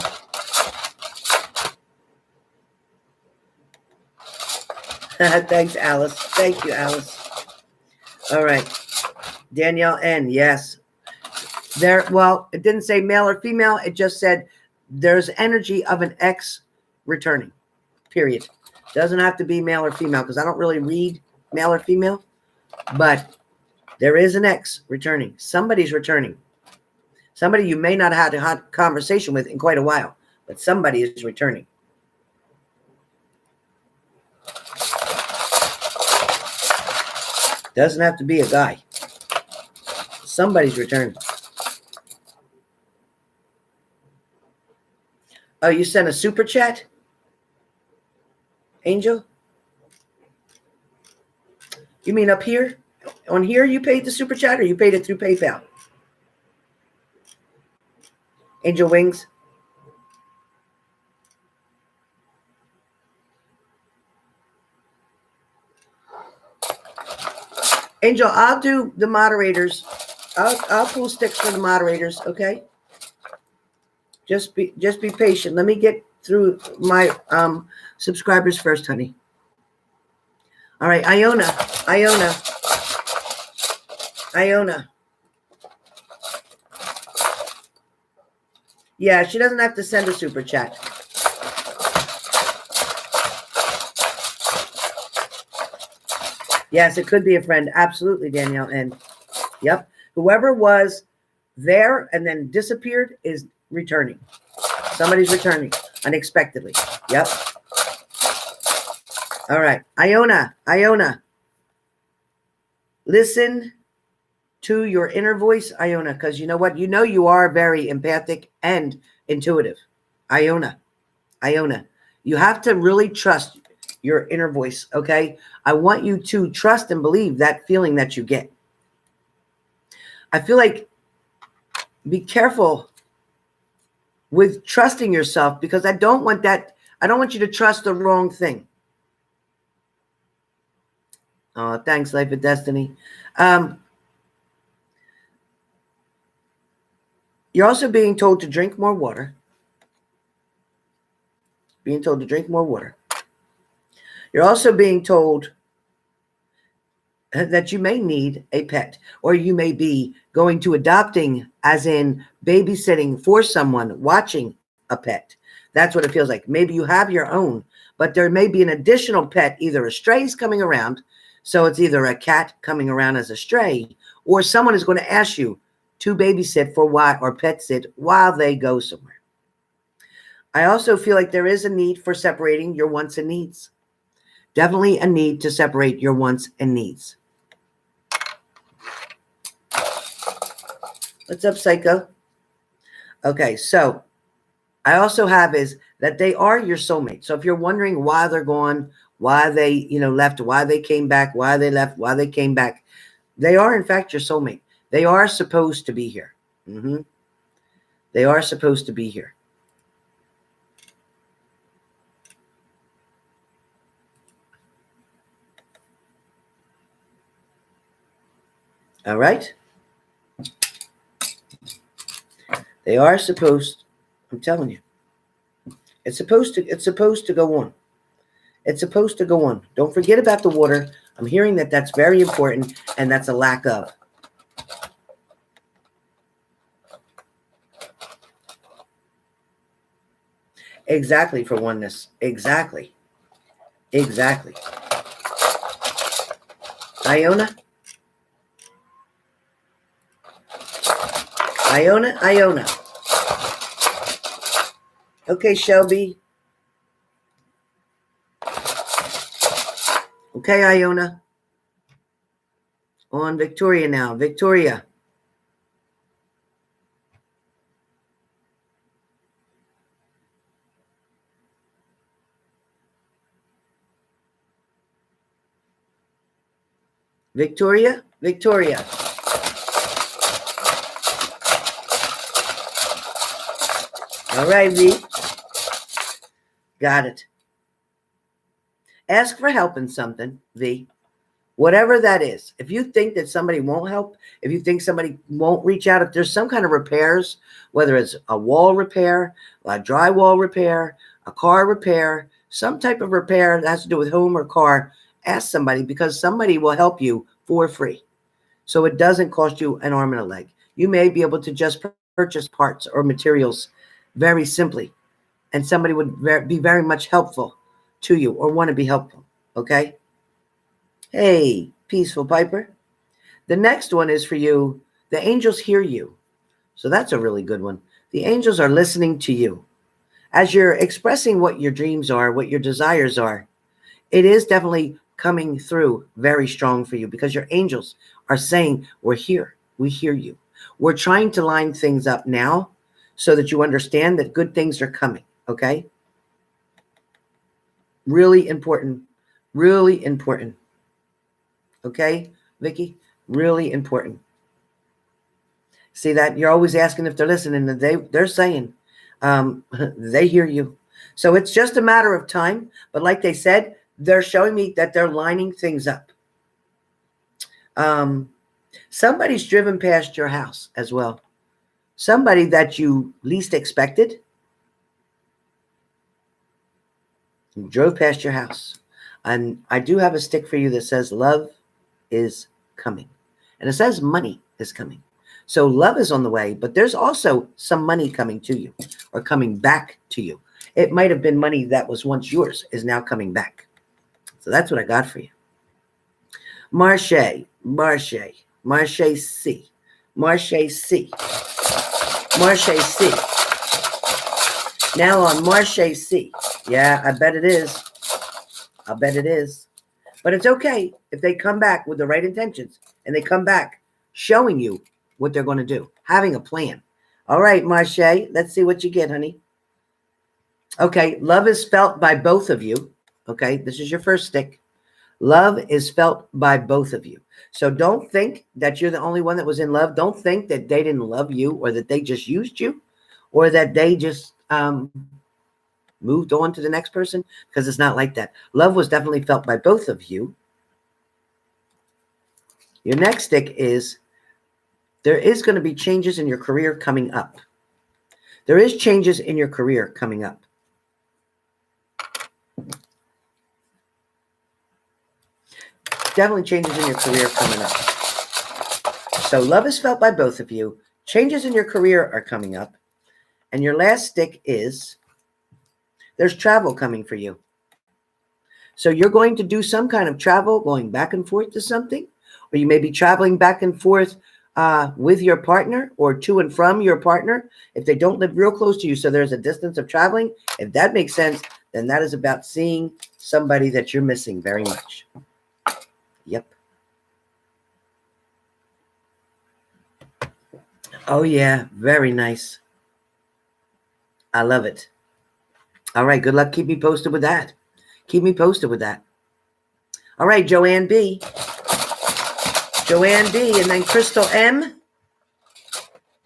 Thanks, Alice. Thank you, Alice. All right. Danielle N. Yes. Well, it didn't say male or female. It just said there's energy of an ex returning, period. Doesn't have to be male or female because I don't really read male or female, but there is an ex returning. Somebody's returning. Somebody you may not have had a conversation with in quite a while, but somebody is returning. Doesn't have to be a guy. Somebody's returning. Oh, you sent a super chat? Angel? You mean up here? On here you paid the super chat or you paid it through PayPal? Angel Wings? Angel, I'll do the moderators. I'll pull sticks for the moderators, okay? Just be patient. Let me get through my subscribers first, honey. All right, Iona. Yeah, she doesn't have to send a super chat. Yes, it could be a friend. Absolutely, Danielle. And yep, whoever was there and then disappeared is returning. Somebody's returning unexpectedly. Yep. All right. Iona. Listen to your inner voice, Iona, because you know what? You know you are very empathic and intuitive. Iona. You have to really trust your inner voice, okay? I want you to trust and believe that feeling that you get. I feel like be careful with trusting yourself because I don't want you to trust the wrong thing. Oh, thanks, Life of Destiny. You're also being told to drink more water. You're also being told that you may need a pet, or you may be going to adopting, as in babysitting for someone, watching a pet. That's what it feels like. Maybe you have your own, but there may be an additional pet, either a stray is coming around. So it's either a cat coming around as a stray, or someone is going to ask you to babysit for a while or pet sit while they go somewhere. I also feel like there is a need for separating your wants and needs. Definitely a need to separate your wants and needs. What's up, Psycho? Okay, so I also have is that they are your soulmate. So if you're wondering why they're gone, why they, left, why they came back, why they left, why they came back, they are in fact your soulmate. They are supposed to be here. They are supposed to be here. All right. They are supposed, I'm telling you, it's supposed to go on. It's supposed to go on. Don't forget about the water. I'm hearing that that's very important, and that's a lack of. Exactly, for oneness. Exactly. Exactly. Iona. Iona, Iona. Okay, Shelby. Okay, Iona. On Victoria now. Victoria. Victoria. Victoria. All right, V. Got it. Ask for help in something, V. Whatever that is. If you think that somebody won't help, if you think somebody won't reach out, if there's some kind of repairs, whether it's a wall repair, a drywall repair, a car repair, some type of repair that has to do with home or car, ask somebody, because somebody will help you for free. So it doesn't cost you an arm and a leg. You may be able to just purchase parts or materials very simply, and somebody would be very much helpful to you or want to be helpful. Okay? Hey, Peaceful Piper. The next one is for you. The angels hear you. So that's a really good one. The angels are listening to you. As you're expressing what your dreams are, what your desires are, it is definitely coming through very strong for you, because your angels are saying, we're here. We hear you. We're trying to line things up now so that you understand that good things are coming. Okay? Really important. Really important. Okay, Vicky? Really important. See that? You're always asking if they're listening, and they're saying they hear you. So it's just a matter of time. But like they said, they're showing me that they're lining things up. Somebody's driven past your house as well. Somebody that you least expected drove past your house. And I do have a stick for you that says love is coming. And it says money is coming. So love is on the way, but there's also some money coming to you or coming back to you. It might have been money that was once yours is now coming back. So that's what I got for you. Marche C. Marche C. Marche C. Now on Marche C. Yeah, I bet it is. I bet it is. But it's okay if they come back with the right intentions and they come back showing you what they're going to do, having a plan. All right, Marche, let's see what you get, honey. Okay, love is felt by both of you. Okay, this is your first stick. Love is felt by both of you. So don't think that you're the only one that was in love. Don't think that they didn't love you, or that they just used you, or that they just moved on to the next person, because it's not like that. Love was definitely felt by both of you. Your next stick is there is going to be changes in your career coming up. There is changes in your career coming up. Definitely changes in your career coming up. So love is felt by both of you. Changes in your career are coming up. And your last stick is there's travel coming for you. So you're going to do some kind of travel, going back and forth to something, or you may be traveling back and forth with your partner, or to and from your partner if they don't live real close to you. So there's a distance of traveling. If that makes sense, then that is about seeing somebody that you're missing very much. Yep. Oh, yeah. Very nice. I love it. All right. Good luck. Keep me posted with that. Keep me posted with that. All right. Joanne B. Joanne B. And then Crystal M.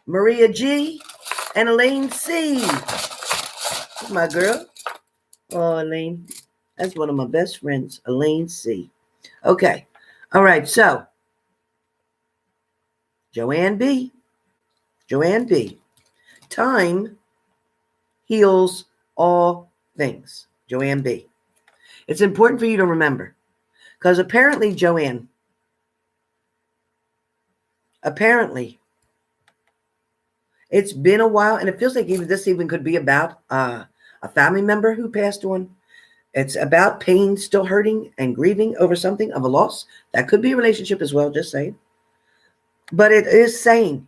Maria G. And Elaine C. My girl. Oh, Elaine. That's one of my best friends. Elaine C. Okay. All right. So, Joanne B. Joanne B. Time heals all things. Joanne B. It's important for you to remember because apparently, Joanne, it's been a while and it feels like this even could be about a family member who passed on. It's about pain, still hurting and grieving over something of a loss. That could be a relationship as well, just saying. But it is saying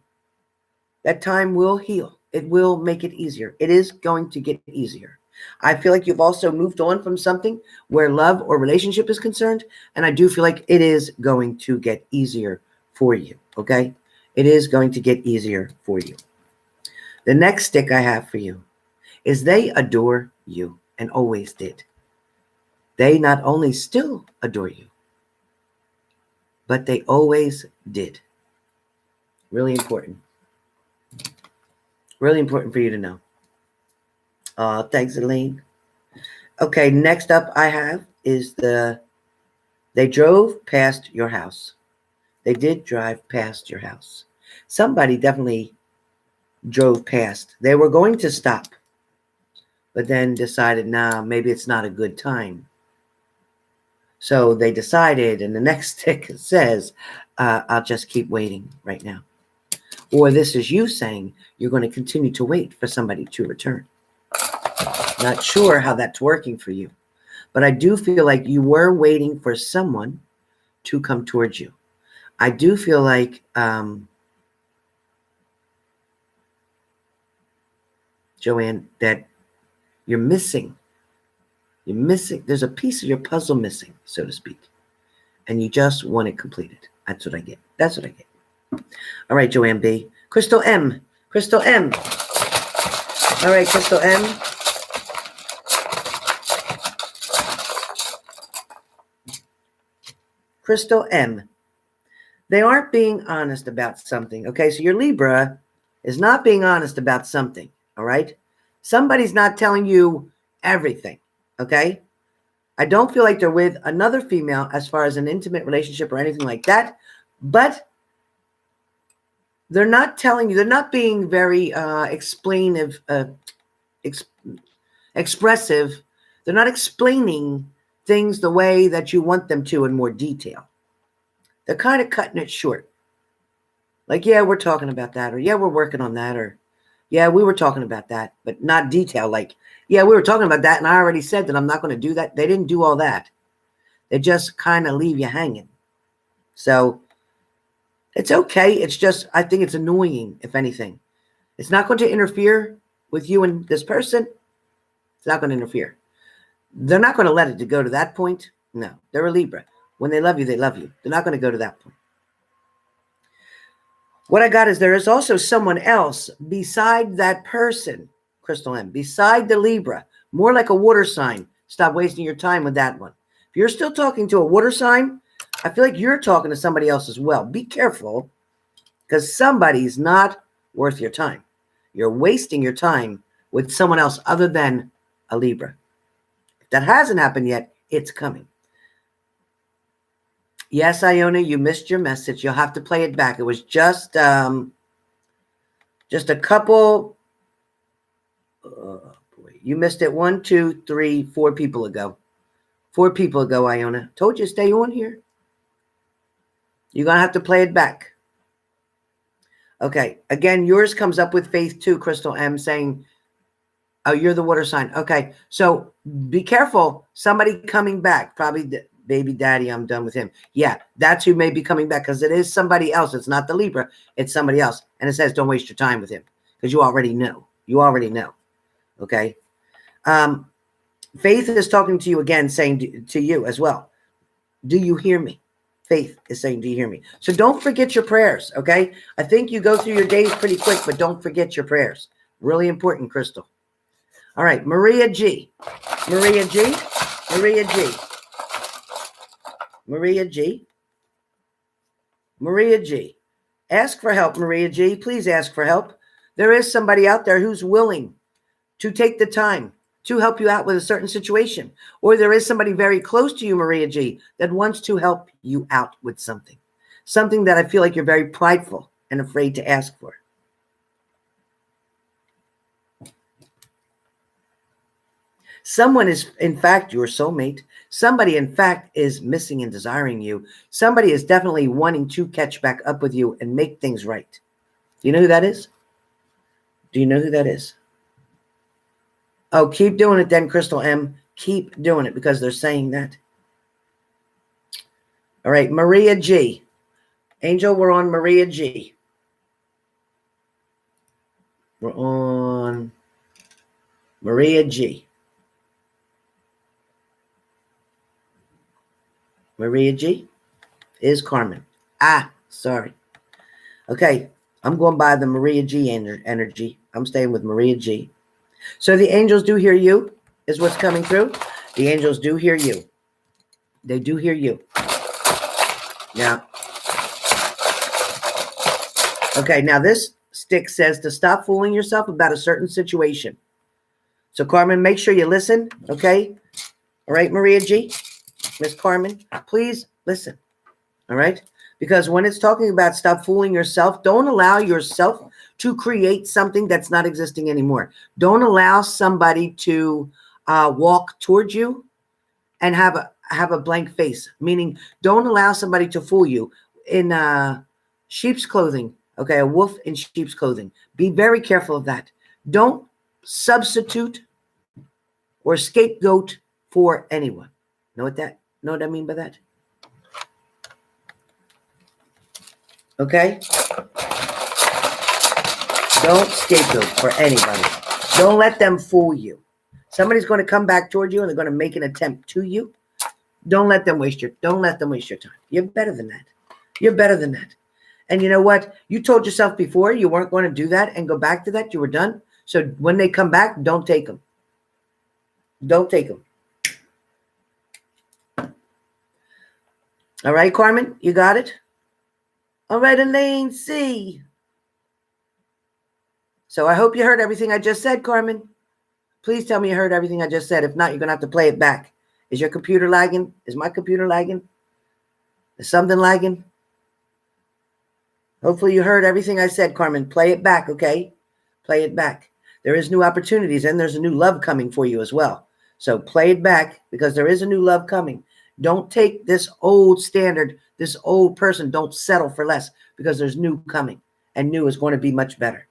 that time will heal. It will make it easier. It is going to get easier. I feel like you've also moved on from something where love or relationship is concerned. And I do feel like it is going to get easier for you. Okay? It is going to get easier for you. The next stick I have for you is they adore you and always did. They not only still adore you, but they always did. Really important. Really important for you to know. Thanks, Elaine. Okay, next up I have is they drove past your house. They did drive past your house. Somebody definitely drove past. They were going to stop, but then decided, nah, maybe it's not a good time. So they decided, and the next stick says, I'll just keep waiting right now. Or this is you saying you're going to continue to wait for somebody to return. Not sure how that's working for you, but I do feel like you were waiting for someone to come towards you. I do feel like, Joanne, that you're missing. There's a piece of your puzzle missing, so to speak, and you just want it completed. That's what I get. All right, Joanne B. Crystal M. All right, Crystal M. Crystal M. They aren't being honest about something. Okay, so your Libra is not being honest about something. All right, somebody's not telling you everything. Okay, I don't feel like they're with another female as far as an intimate relationship or anything like that, but they're not telling you, they're not being very expressive. They're not explaining things the way that you want them to in more detail. They're kind of cutting it short. Like, yeah, we're talking about that, or yeah, we're working on that, or yeah, we were talking about that, but not detail. Like, yeah, we were talking about that, and I already said that I'm not going to do that. They didn't do all that. They just kind of leave you hanging. So it's okay. It's just, I think it's annoying, if anything. It's not going to interfere with you and this person. It's not going to interfere. They're not going to let it go to that point. No, they're a Libra. When they love you, they love you. They're not going to go to that point. What I got is there is also someone else beside that person, Crystal M, beside the Libra, more like a water sign. Stop wasting your time with that one. If you're still talking to a water sign, I feel like you're talking to somebody else as well. Be careful, because somebody's not worth your time. You're wasting your time with someone else other than a Libra. If that hasn't happened yet, it's coming. Yes, Iona, you missed your message. You'll have to play it back. It was just a couple. Oh boy, you missed it 1, 2, 3, 4 people ago. 4 people ago, Iona. Told you to stay on here. You're going to have to play it back. Okay. Again, yours comes up with faith too, Crystal M, saying, oh, you're the water sign. Okay. So be careful. Somebody coming back. Probably baby daddy, I'm done with him. Yeah, that's who may be coming back, because it is somebody else. It's not the Libra. It's somebody else. And it says don't waste your time with him, because you already know. You already know. Okay. Faith is talking to you again, saying to you as well, do you hear me? Faith is saying, do you hear me? So don't forget your prayers, okay? I think you go through your days pretty quick, but don't forget your prayers. Really important, Crystal. All right, Maria G. Maria G. Maria G. Maria G. Maria G. Ask for help, Maria G. Please ask for help. There is somebody out there who's willing to take the time to help you out with a certain situation. Or there is somebody very close to you, Maria G., that wants to help you out with something. Something that I feel like you're very prideful and afraid to ask for. Someone is, in fact, your soulmate. Somebody, in fact, is missing and desiring you. Somebody is definitely wanting to catch back up with you and make things right. Do you know who that is? Do you know who that is? Oh, keep doing it then, Crystal M. Keep doing it because they're saying that. All right, Maria G. Angel, we're on Maria G. We're on Maria G. Maria G is Carmen. Sorry. Okay, I'm going by the Maria G energy. I'm staying with Maria G. So the angels do hear you, is what's coming through. The angels do hear you. They do hear you. Now, okay, now this stick says to stop fooling yourself about a certain situation. So Carmen, make sure you listen, okay? All right, Maria G, Miss Carmen, please listen, all right? Because when it's talking about stop fooling yourself, don't allow yourself to create something that's not existing anymore. Don't allow somebody to walk towards you and have a blank face, meaning don't allow somebody to fool you in sheep's clothing, okay, a wolf in sheep's clothing. Be very careful of that. Don't substitute or scapegoat for anyone. Know what I mean by that? Okay? Don't scapegoat for anybody. Don't let them fool you. Somebody's going to come back toward you and they're going to make an attempt to you. Don't let them waste your time. You're better than that. You're better than that. And you know what? You told yourself before you weren't going to do that and go back to that. You were done. So when they come back, don't take them. Don't take them. All right, Carmen, you got it? All right, Elaine C. So I hope you heard everything I just said, Carmen. Please tell me you heard everything I just said. If not, you're going to have to play it back. Is your computer lagging? Is my computer lagging? Is something lagging? Hopefully you heard everything I said, Carmen. Play it back, okay? Play it back. There is new opportunities and there's a new love coming for you as well. So play it back because there is a new love coming. Don't take this old standard, this old person. Don't settle for less because there's new coming and new is going to be much better.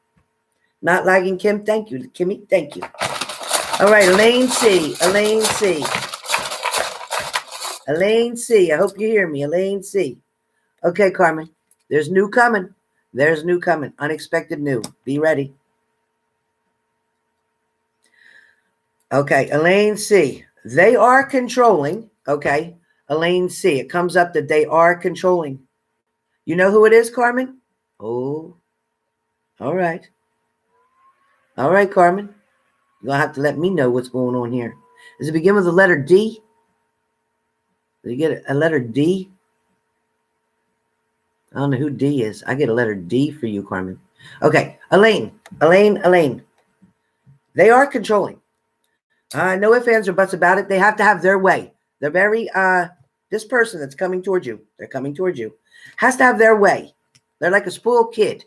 Not lagging, Kim. Thank you, Kimmy. Thank you. All right, Elaine C. Elaine C. Elaine C. I hope you hear me. Elaine C. Okay, Carmen. There's new coming. There's new coming. Unexpected new. Be ready. Okay, Elaine C. They are controlling. Okay, Elaine C. It comes up that they are controlling. You know who it is, Carmen? Oh, all right. All right, Carmen. You're going to have to let me know what's going on here. Does it begin with the letter D? Did you get a letter D? I don't know who D is. I get a letter D for you, Carmen. Okay, Elaine. They are controlling. No ifs, ands, or buts about it. They have to have their way. They're very, this person that's coming towards you, they're coming towards you, has to have their way. They're like a spoiled kid.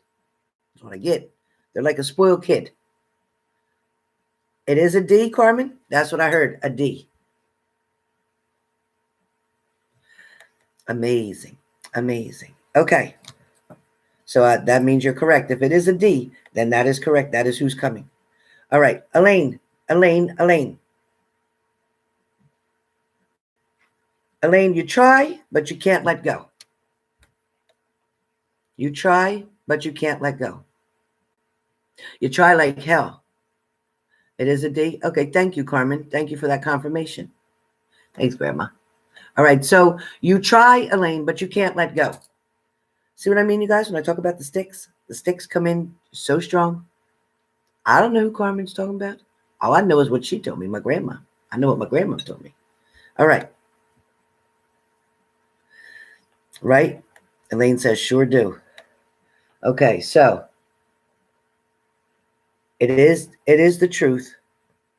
That's what I get. They're like a spoiled kid. It is a D, Carmen. That's what I heard, a D. Amazing. Amazing. Okay. So that means you're correct. If it is a D, then that is correct. That is who's coming. All right. Elaine. Elaine, you try, but you can't let go. You try, but you can't let go. You try like hell. It is a D. Okay, thank you, Carmen. Thank you for that confirmation. Thanks, Grandma. All right. So you try, Elaine, but you can't let go. See what I mean, you guys? When I talk about the sticks come in so strong. I don't know who Carmen's talking about. All I know is what she told me, my grandma. I know what my grandma told me. All right. Right? Elaine says, sure do. Okay, so it is the truth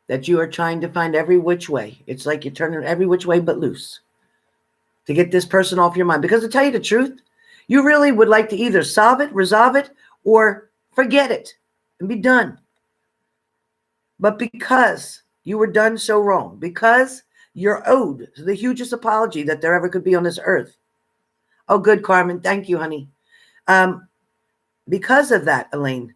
that you are trying to find every which way. It's like you're turning every which way but loose to get this person off your mind. Because to tell you the truth, you really would like to either solve it, resolve it, or forget it and be done. But because you were done so wrong, because you're owed the hugest apology that there ever could be on this earth. Oh, good, Carmen. Thank you, honey. Because of that, Elaine,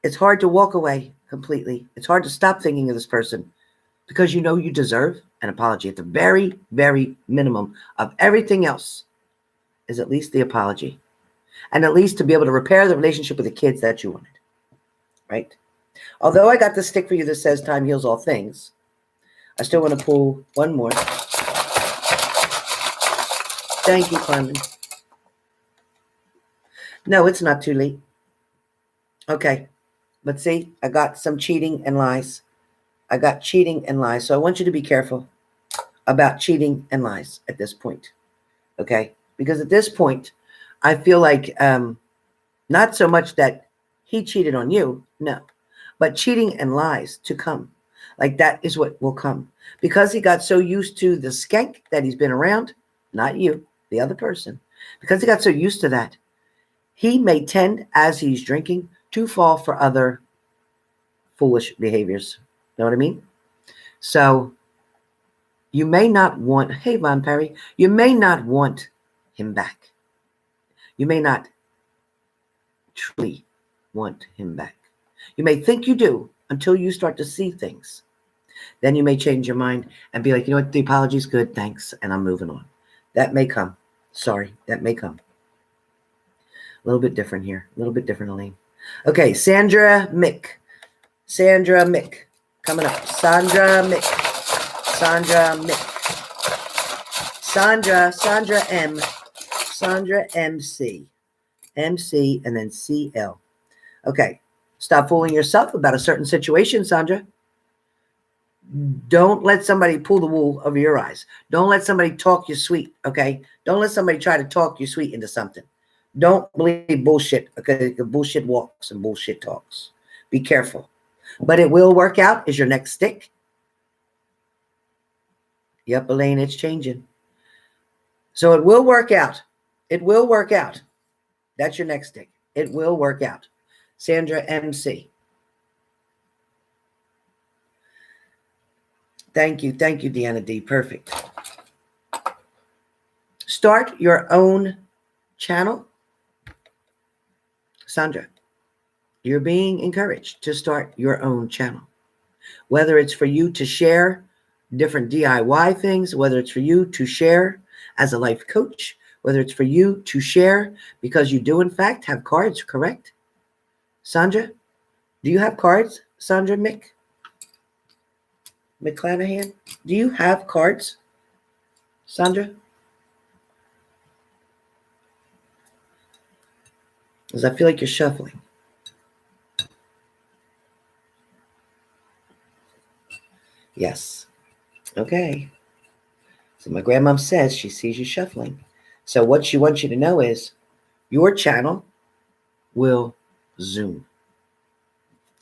it's hard to walk away completely. It's hard to stop thinking of this person because you know you deserve an apology. At the very, very minimum of everything else is at least the apology. And at least to be able to repair the relationship with the kids that you wanted. Right? Although I got the stick for you that says time heals all things, I still want to pull one more. Thank you, Carmen. No, it's not too late. Okay. But see, I got some cheating and lies. I got cheating and lies. So I want you to be careful about cheating and lies at this point. Okay? Because at this point, I feel like not so much that he cheated on you, no, but cheating and lies to come. Like that is what will come. Because he got so used to the skank that he's been around, not you, the other person. Because he got so used to that, he may tend, as he's drinking, to fall for other foolish behaviors. Know what I mean? So you may not want, hey, Von Perry, you may not want him back. You may not truly want him back. You may think you do until you start to see things. Then you may change your mind and be like, you know what, the apology's good, thanks, and I'm moving on. That may come. Sorry, that may come. A little bit different here. A little bit different, Elaine. Okay, Sandra Mick. Sandra Mick. Coming up. Sandra Mick. Sandra Mick. Sandra M. Sandra MC. MC and then CL. Okay. Stop fooling yourself about a certain situation, Sandra. Don't let somebody pull the wool over your eyes. Don't let somebody talk you sweet, okay? Don't let somebody try to talk you sweet into something. Don't believe bullshit, okay? Bullshit walks and bullshit talks. Be careful. But it will work out is your next stick. Yep, Elaine, it's changing. So it will work out. It will work out. That's your next stick. It will work out. Sandra MC. Thank you, Deanna D. Perfect. Start your own channel. Sandra, you're being encouraged to start your own channel. Whether it's for you to share different DIY things, whether it's for you to share as a life coach, whether it's for you to share because you do, in fact, have cards, correct? Sandra, do you have cards? Sandra McClanahan, do you have cards? Sandra? Because I feel like you're shuffling. Yes. Okay. So my grandmom says she sees you shuffling. So what she wants you to know is your channel will zoom.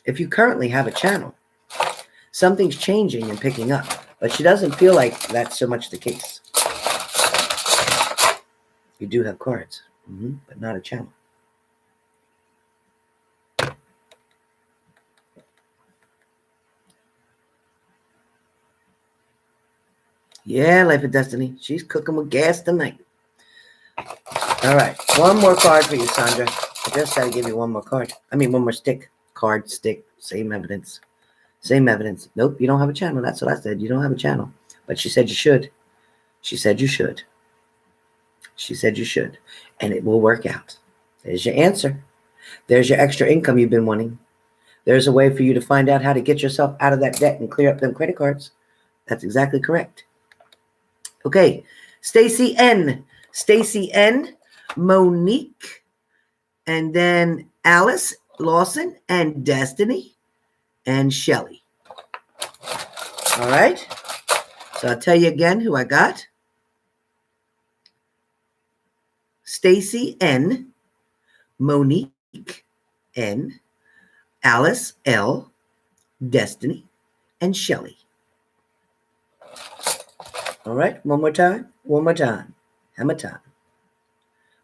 If you currently have a channel, something's changing and picking up, but she doesn't feel like that's so much the case. You do have cards, but not a channel. Yeah, Life of Destiny. She's cooking with gas tonight. All right. One more card for you, Sandra. I just got to give you one more card. I mean, one more stick. Card, stick. Same evidence. Same evidence. Nope, you don't have a channel. That's what I said. You don't have a channel. But she said you should. She said you should. She said you should. And it will work out. There's your answer. There's your extra income you've been wanting. There's a way for you to find out how to get yourself out of that debt and clear up them credit cards. That's exactly correct. Okay. Stacey N. Stacey N. Monique. And then Alice Lawson and Destiny and Shelley. All right. So I'll tell you again who I got. Stacey N. Monique N. Alice L. Destiny and Shelley. All right. One more time. One more time. Hammer time.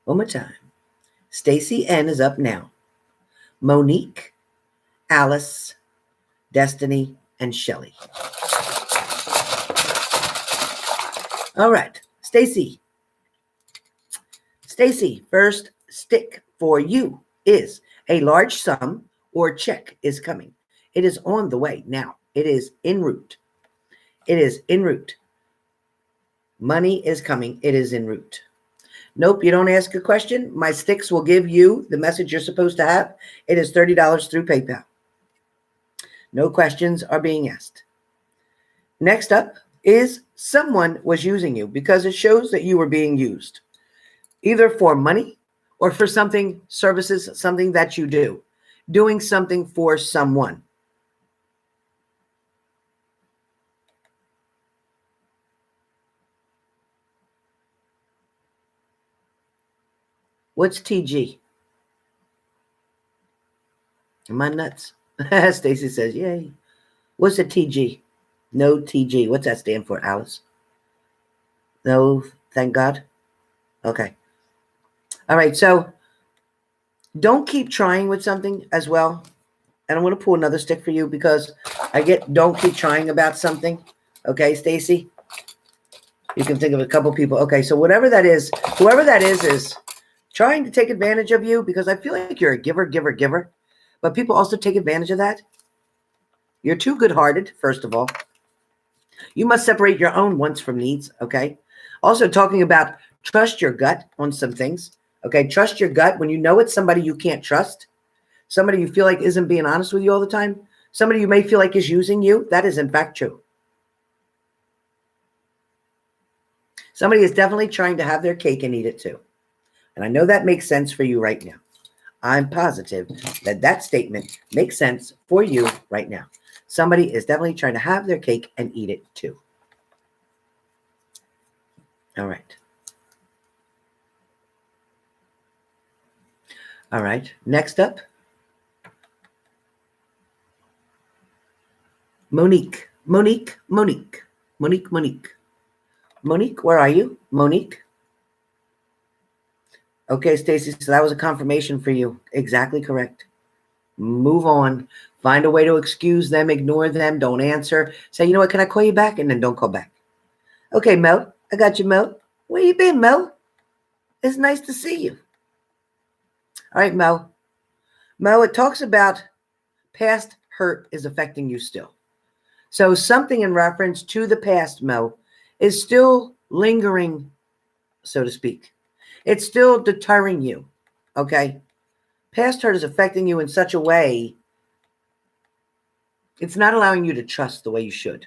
One more time. Stacey N is up now. Monique, Alice, Destiny, and Shelley. All right. Stacey. Stacey, first stick for you is a large sum or check is coming. It is on the way now. It is en route. It is en route. Money is coming. It is en route. Nope, you don't ask a question. My sticks will give you the message you're supposed to have. It is $30 through PayPal. No questions are being asked. Next up is someone was using you because it shows that you were being used, either for money or for something, services, something that you do, doing something for someone. What's TG? Am I nuts? Stacey says, yay. What's a TG? No TG. What's that stand for, Alice? No, thank God. Okay. All right. So don't keep trying with something as well. And I'm going to pull another stick for you because I get don't keep trying about something. Okay, Stacey? You can think of a couple people. Okay, so whatever that is, whoever that is trying to take advantage of you because I feel like you're a giver. But people also take advantage of that. You're too good-hearted, first of all. You must separate your own wants from needs, okay? Also talking about trust your gut on some things, okay? Trust your gut when you know it's somebody you can't trust, somebody you feel like isn't being honest with you all the time, somebody you may feel like is using you. That is in fact true. Somebody is definitely trying to have their cake and eat it too. And I know that makes sense for you right now. I'm positive that that statement makes sense for you right now. Somebody is definitely trying to have their cake and eat it too. All right. All right. Next up, Monique. Monique, where are you? Monique? Okay, Stacey, so that was a confirmation for you. Exactly correct. Move on. Find a way to excuse them, ignore them, don't answer. Say, you know what, can I call you back? And then don't call back. Okay, Mel, I got you, Mel. Where you been, Mel? It's nice to see you. All right, Mel. Mel, it talks about past hurt is affecting you still. So something in reference to the past, Mel, is still lingering, so to speak. It's still deterring you, okay? Past hurt is affecting you in such a way, it's not allowing you to trust the way you should.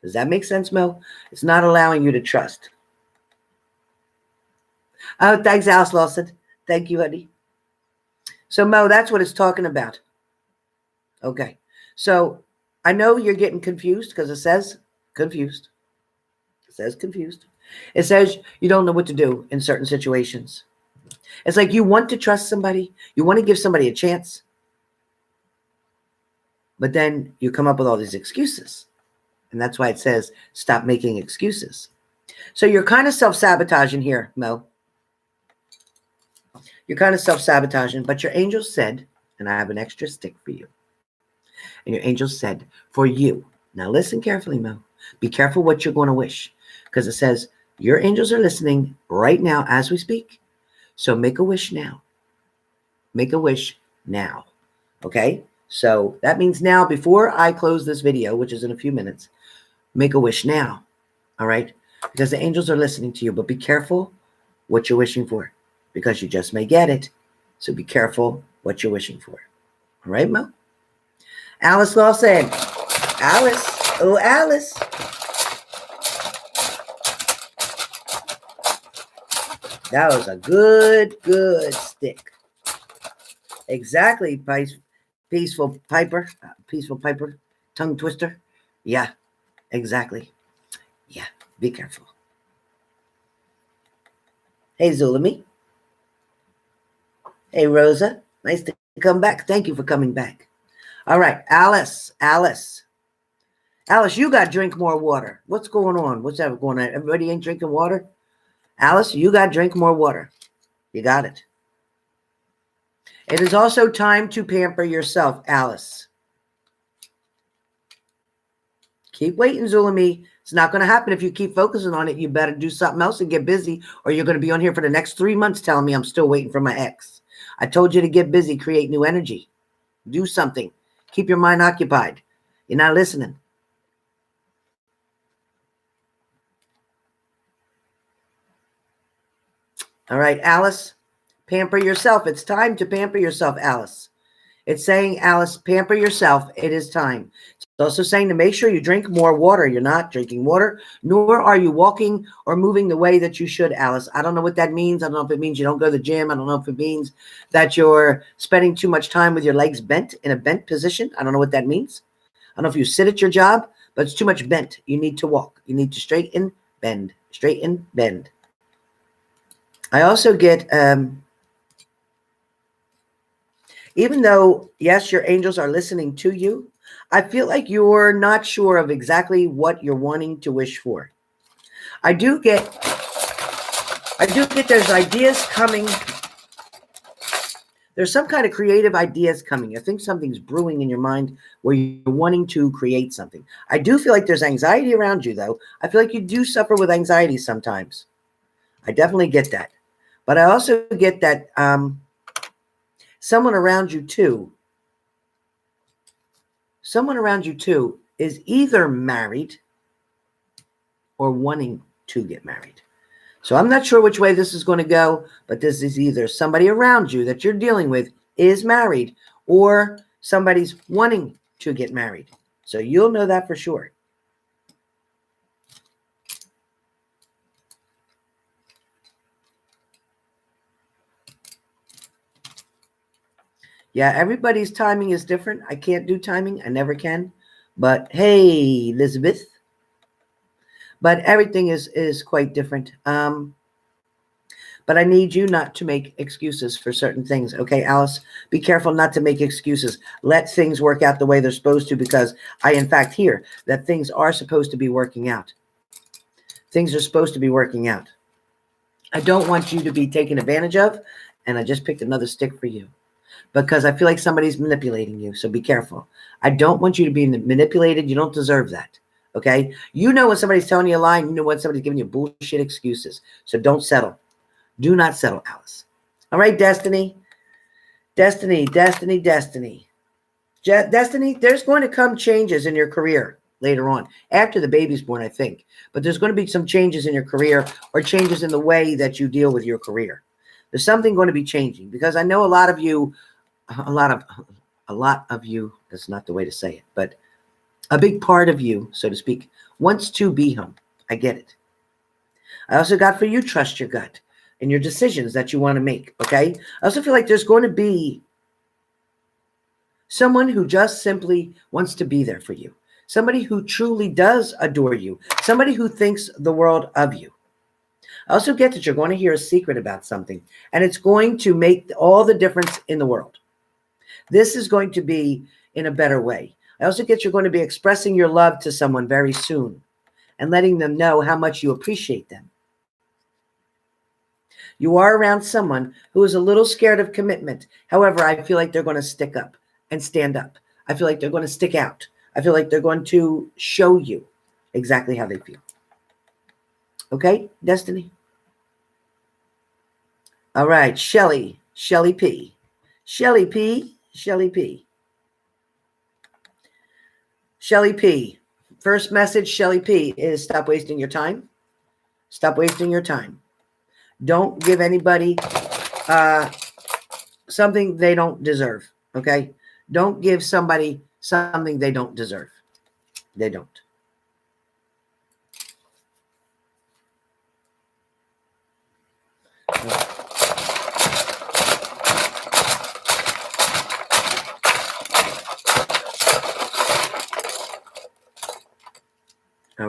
Does that make sense, Mel? It's not allowing you to trust. Oh, thanks, Alice Lawson. Thank you, honey. So, Mo, that's what it's talking about. Okay. So, I know you're getting confused because it says confused. It says confused. It says you don't know what to do in certain situations. It's like you want to trust somebody. You want to give somebody a chance. But then you come up with all these excuses. And that's why it says stop making excuses. So you're kind of self-sabotaging here, Mo. You're kind of self-sabotaging, but your angel said, and I have an extra stick for you. And your angel said, for you. Now listen carefully, Mo. Be careful what you're going to wish. Because it says, your angels are listening right now as we speak. So make a wish now. Make a wish now. Okay? So that means now, before I close this video, which is in a few minutes, make a wish now. All right? Because the angels are listening to you. But be careful what you're wishing for. Because you just may get it. So be careful what you're wishing for. All right, Mo? Alice Lawson. Alice. Oh, Alice. That was a good stick. Exactly, peaceful piper, tongue twister. Yeah, exactly. Yeah, be careful. Hey, Zulami. Hey, Rosa. Nice to come back. Thank you for coming back. All right, Alice, you got to drink more water. What's going on? What's ever going on? Everybody ain't drinking water? Alice, you got to drink more water. You got it. It is also time to pamper yourself, Alice. Keep waiting, Zulami. It's not going to happen if you keep focusing on it. You better do something else and get busy, or you're going to be on here for the next 3 months telling me I'm still waiting for my ex. I told you to get busy, create new energy. Do something. Keep your mind occupied. You're not listening. All right, Alice, pamper yourself. It's time to pamper yourself, Alice. It's saying, Alice, pamper yourself. It is time. It's also saying to make sure you drink more water. You're not drinking water, nor are you walking or moving the way that you should, Alice. I don't know what that means. I don't know if it means you don't go to the gym. I don't know if it means that you're spending too much time with your legs bent in a bent position. I don't know what that means. I don't know if you sit at your job, but it's too much bent. You need to walk. You need to straighten, bend, straighten, bend. I also get... even though, yes, your angels are listening to you, I feel like you're not sure of exactly what you're wanting to wish for. I do get there's ideas coming. There's some kind of creative ideas coming. I think something's brewing in your mind where you're wanting to create something. I do feel like there's anxiety around you, though. I feel like you do suffer with anxiety sometimes. I definitely get that. But I also get that someone around you, too, is either married or wanting to get married. So I'm not sure which way this is going to go, but this is either somebody around you that you're dealing with is married or somebody's wanting to get married. So you'll know that for sure. Yeah, everybody's timing is different. I can't do timing. I never can. But hey, Elizabeth. But everything is quite different. But I need you not to make excuses for certain things. Okay, Alice, be careful not to make excuses. Let things work out the way they're supposed to, because I, in fact, hear that things are supposed to be working out. Things are supposed to be working out. I don't want you to be taken advantage of, and I just picked another stick for you because I feel like somebody's manipulating you, so be careful. I don't want you to be manipulated. You don't deserve that, okay? You know when somebody's telling you a lie, and you know when somebody's giving you bullshit excuses, so don't settle. Do not settle, Alice. All right, Destiny. Destiny, there's going to come changes in your career later on, after the baby's born, I think. But there's going to be some changes in your career or changes in the way that you deal with your career. There's something going to be changing because I know a lot of you, that's not the way to say it, but a big part of you, so to speak, wants to be home. I get it. I also got for you, trust your gut and your decisions that you want to make, okay? I also feel like there's going to be someone who just simply wants to be there for you. Somebody who truly does adore you. Somebody who thinks the world of you. I also get that you're going to hear a secret about something, and it's going to make all the difference in the world. This is going to be in a better way. I also get you're going to be expressing your love to someone very soon and letting them know how much you appreciate them. You are around someone who is a little scared of commitment. However, I feel like they're going to stick up and stand up. I feel like they're going to stick out. I feel like they're going to show you exactly how they feel. Okay, Destiny? All right, Shelley P. Shelley P. First message, Shelley P, is stop wasting your time. Stop wasting your time. Don't give anybody something they don't deserve, okay? Don't give somebody something they don't deserve. They don't. All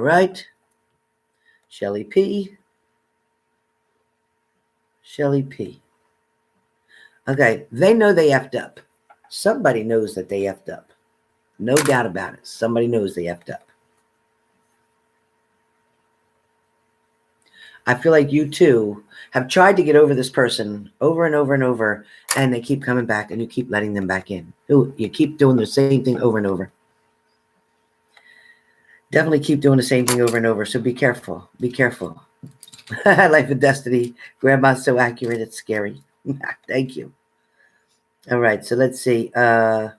right. Shelley P. Shelley P. Okay, they know they effed up. Somebody knows that they effed up. No doubt about it. Somebody knows they effed up. I feel like you too have tried to get over this person over and over and over, and they keep coming back, and you keep letting them back in. You keep doing the same thing over and over. Definitely keep doing the same thing over and over. So be careful. Be careful. Life and Destiny. Grandma's so accurate, it's scary. Thank you. All right, so let's see. So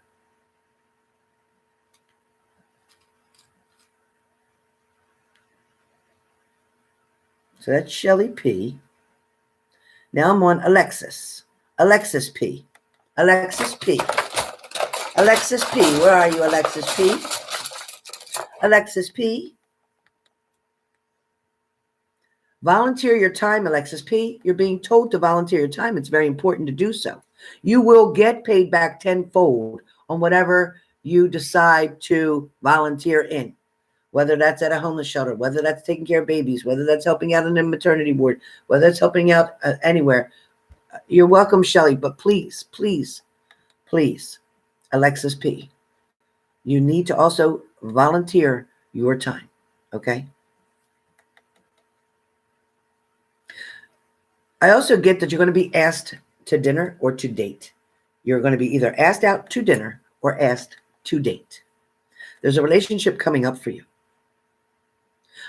that's Shelley P. Now I'm on Alexis. Alexis P. Alexis P. Alexis P. Where are you, Alexis P? Alexis P. Volunteer your time, Alexis P. You're being told to volunteer your time. It's very important to do so. You will get paid back tenfold on whatever you decide to volunteer in, whether that's at a homeless shelter, whether that's taking care of babies, whether that's helping out in a maternity ward, whether that's helping out anywhere. You're welcome, Shelley, but please, please, please, Alexis P., you need to also volunteer your time, okay? I also get that you're going to be asked to dinner or to date. You're going to be either asked out to dinner or asked to date. There's a relationship coming up for you.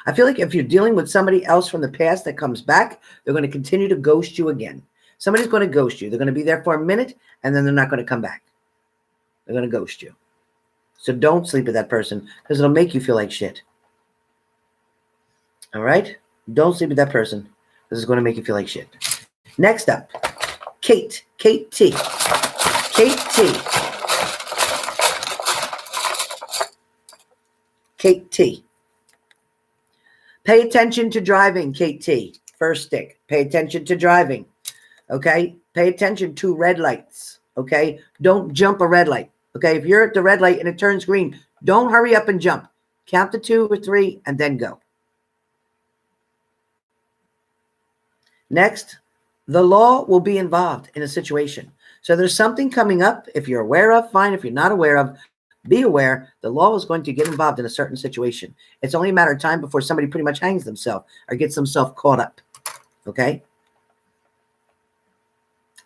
I feel like if you're dealing with somebody else from the past that comes back, they're going to continue to ghost you again. Somebody's going to ghost you. They're going to be there for a minute, and then they're not going to come back. They're going to ghost you. So don't sleep with that person because it'll make you feel like shit. All right? Don't sleep with that person because it's going to make you feel like shit. Next up, Kate. Kate T. Kate T. Kate T. Pay attention to driving, Kate T. First stick. Pay attention to driving. Okay? Pay attention to red lights. Okay? Don't jump a red light. Okay? If you're at the red light and it turns green, don't hurry up and jump. Count to 2 or 3 and then go. Next, the law will be involved in a situation. So there's something coming up. If you're aware of, fine. If you're not aware of, be aware the law is going to get involved in a certain situation. It's only a matter of time before somebody pretty much hangs themselves or gets themselves caught up. Okay?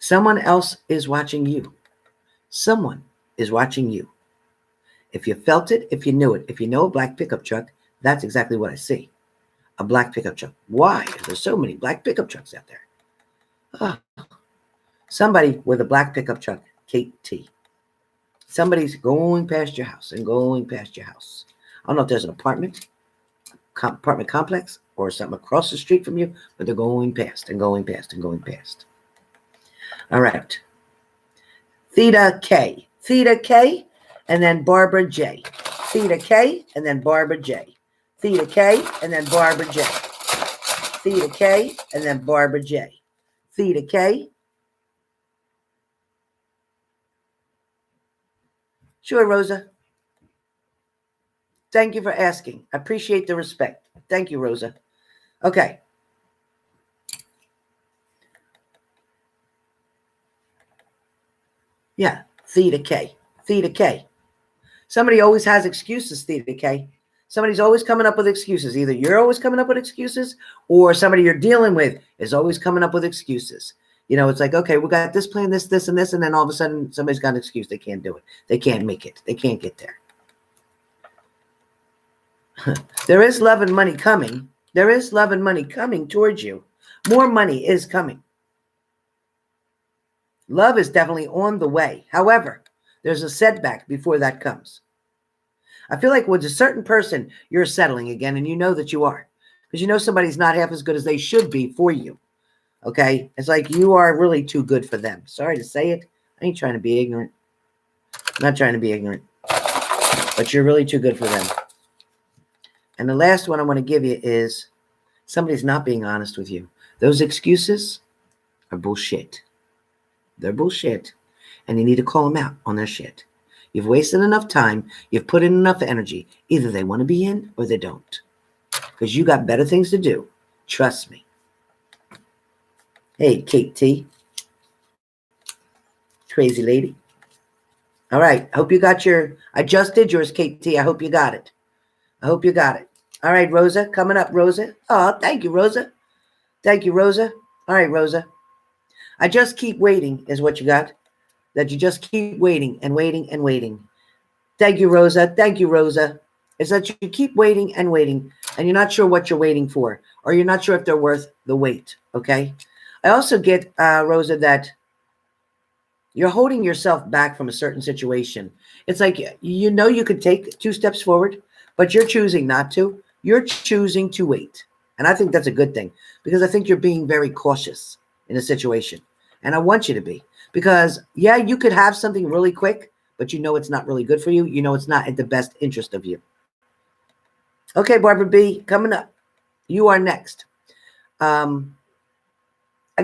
Someone else is watching you. Someone is watching you. If you felt it, if you knew it, if you know a black pickup truck, that's exactly what I see. A black pickup truck. Why? There's so many black pickup trucks out there. Oh. Somebody with a black pickup truck, Kate T. Somebody's going past your house and going past your house. I don't know if there's an apartment complex or something across the street from you, but they're going past and going past and going past. All right. Theta K. Theta K and then Barbara J. Theta K and then Barbara J. Theta K and then Barbara J. Theta K and then Barbara J. Theta K. Sure, Rosa. Thank you for asking. I appreciate the respect. Thank you, Rosa. Okay. Yeah, Theta K. Theta K. Somebody always has excuses, Theta K. Somebody's always coming up with excuses. Either you're always coming up with excuses or somebody you're dealing with is always coming up with excuses. You know, it's like, okay, we got this plan, this, and this, and then all of a sudden somebody's got an excuse. They can't do it. They can't make it. They can't get there. There is love and money coming. There is love and money coming towards you. More money is coming. Love is definitely on the way. However, there's a setback before that comes. I feel like with a certain person, you're settling again, and you know that you are. Because you know somebody's not half as good as they should be for you. Okay? It's like you are really too good for them. Sorry to say it. I ain't trying to be ignorant. I'm not trying to be ignorant. But you're really too good for them. And the last one I want to give you is somebody's not being honest with you. Those excuses are bullshit. They're bullshit. And you need to call them out on their shit. You've wasted enough time. You've put in enough energy. Either they want to be in or they don't. because you got better things to do. Trust me. Hey, Kate T. Crazy lady. All right. Hope you got I just did yours, Kate T. I hope you got it. All right, Rosa. Coming up, Rosa. Oh, thank you, Rosa. Thank you, Rosa. All right, Rosa. I just keep waiting is what you got. That you just keep waiting and waiting and waiting. Thank you, Rosa. Thank you, Rosa. It's that you keep waiting and waiting, and you're not sure what you're waiting for, or you're not sure if they're worth the wait, okay? I also get, Rosa, that you're holding yourself back from a certain situation. It's like, you know, you could take 2 steps forward, but you're choosing not to. You're choosing to wait. And I think that's a good thing, because I think you're being very cautious in a situation. And I want you to be, because yeah, you could have something really quick, but you know it's not really good for you. You know it's not in the best interest of you. Okay, Barbara B, coming up. You are next. I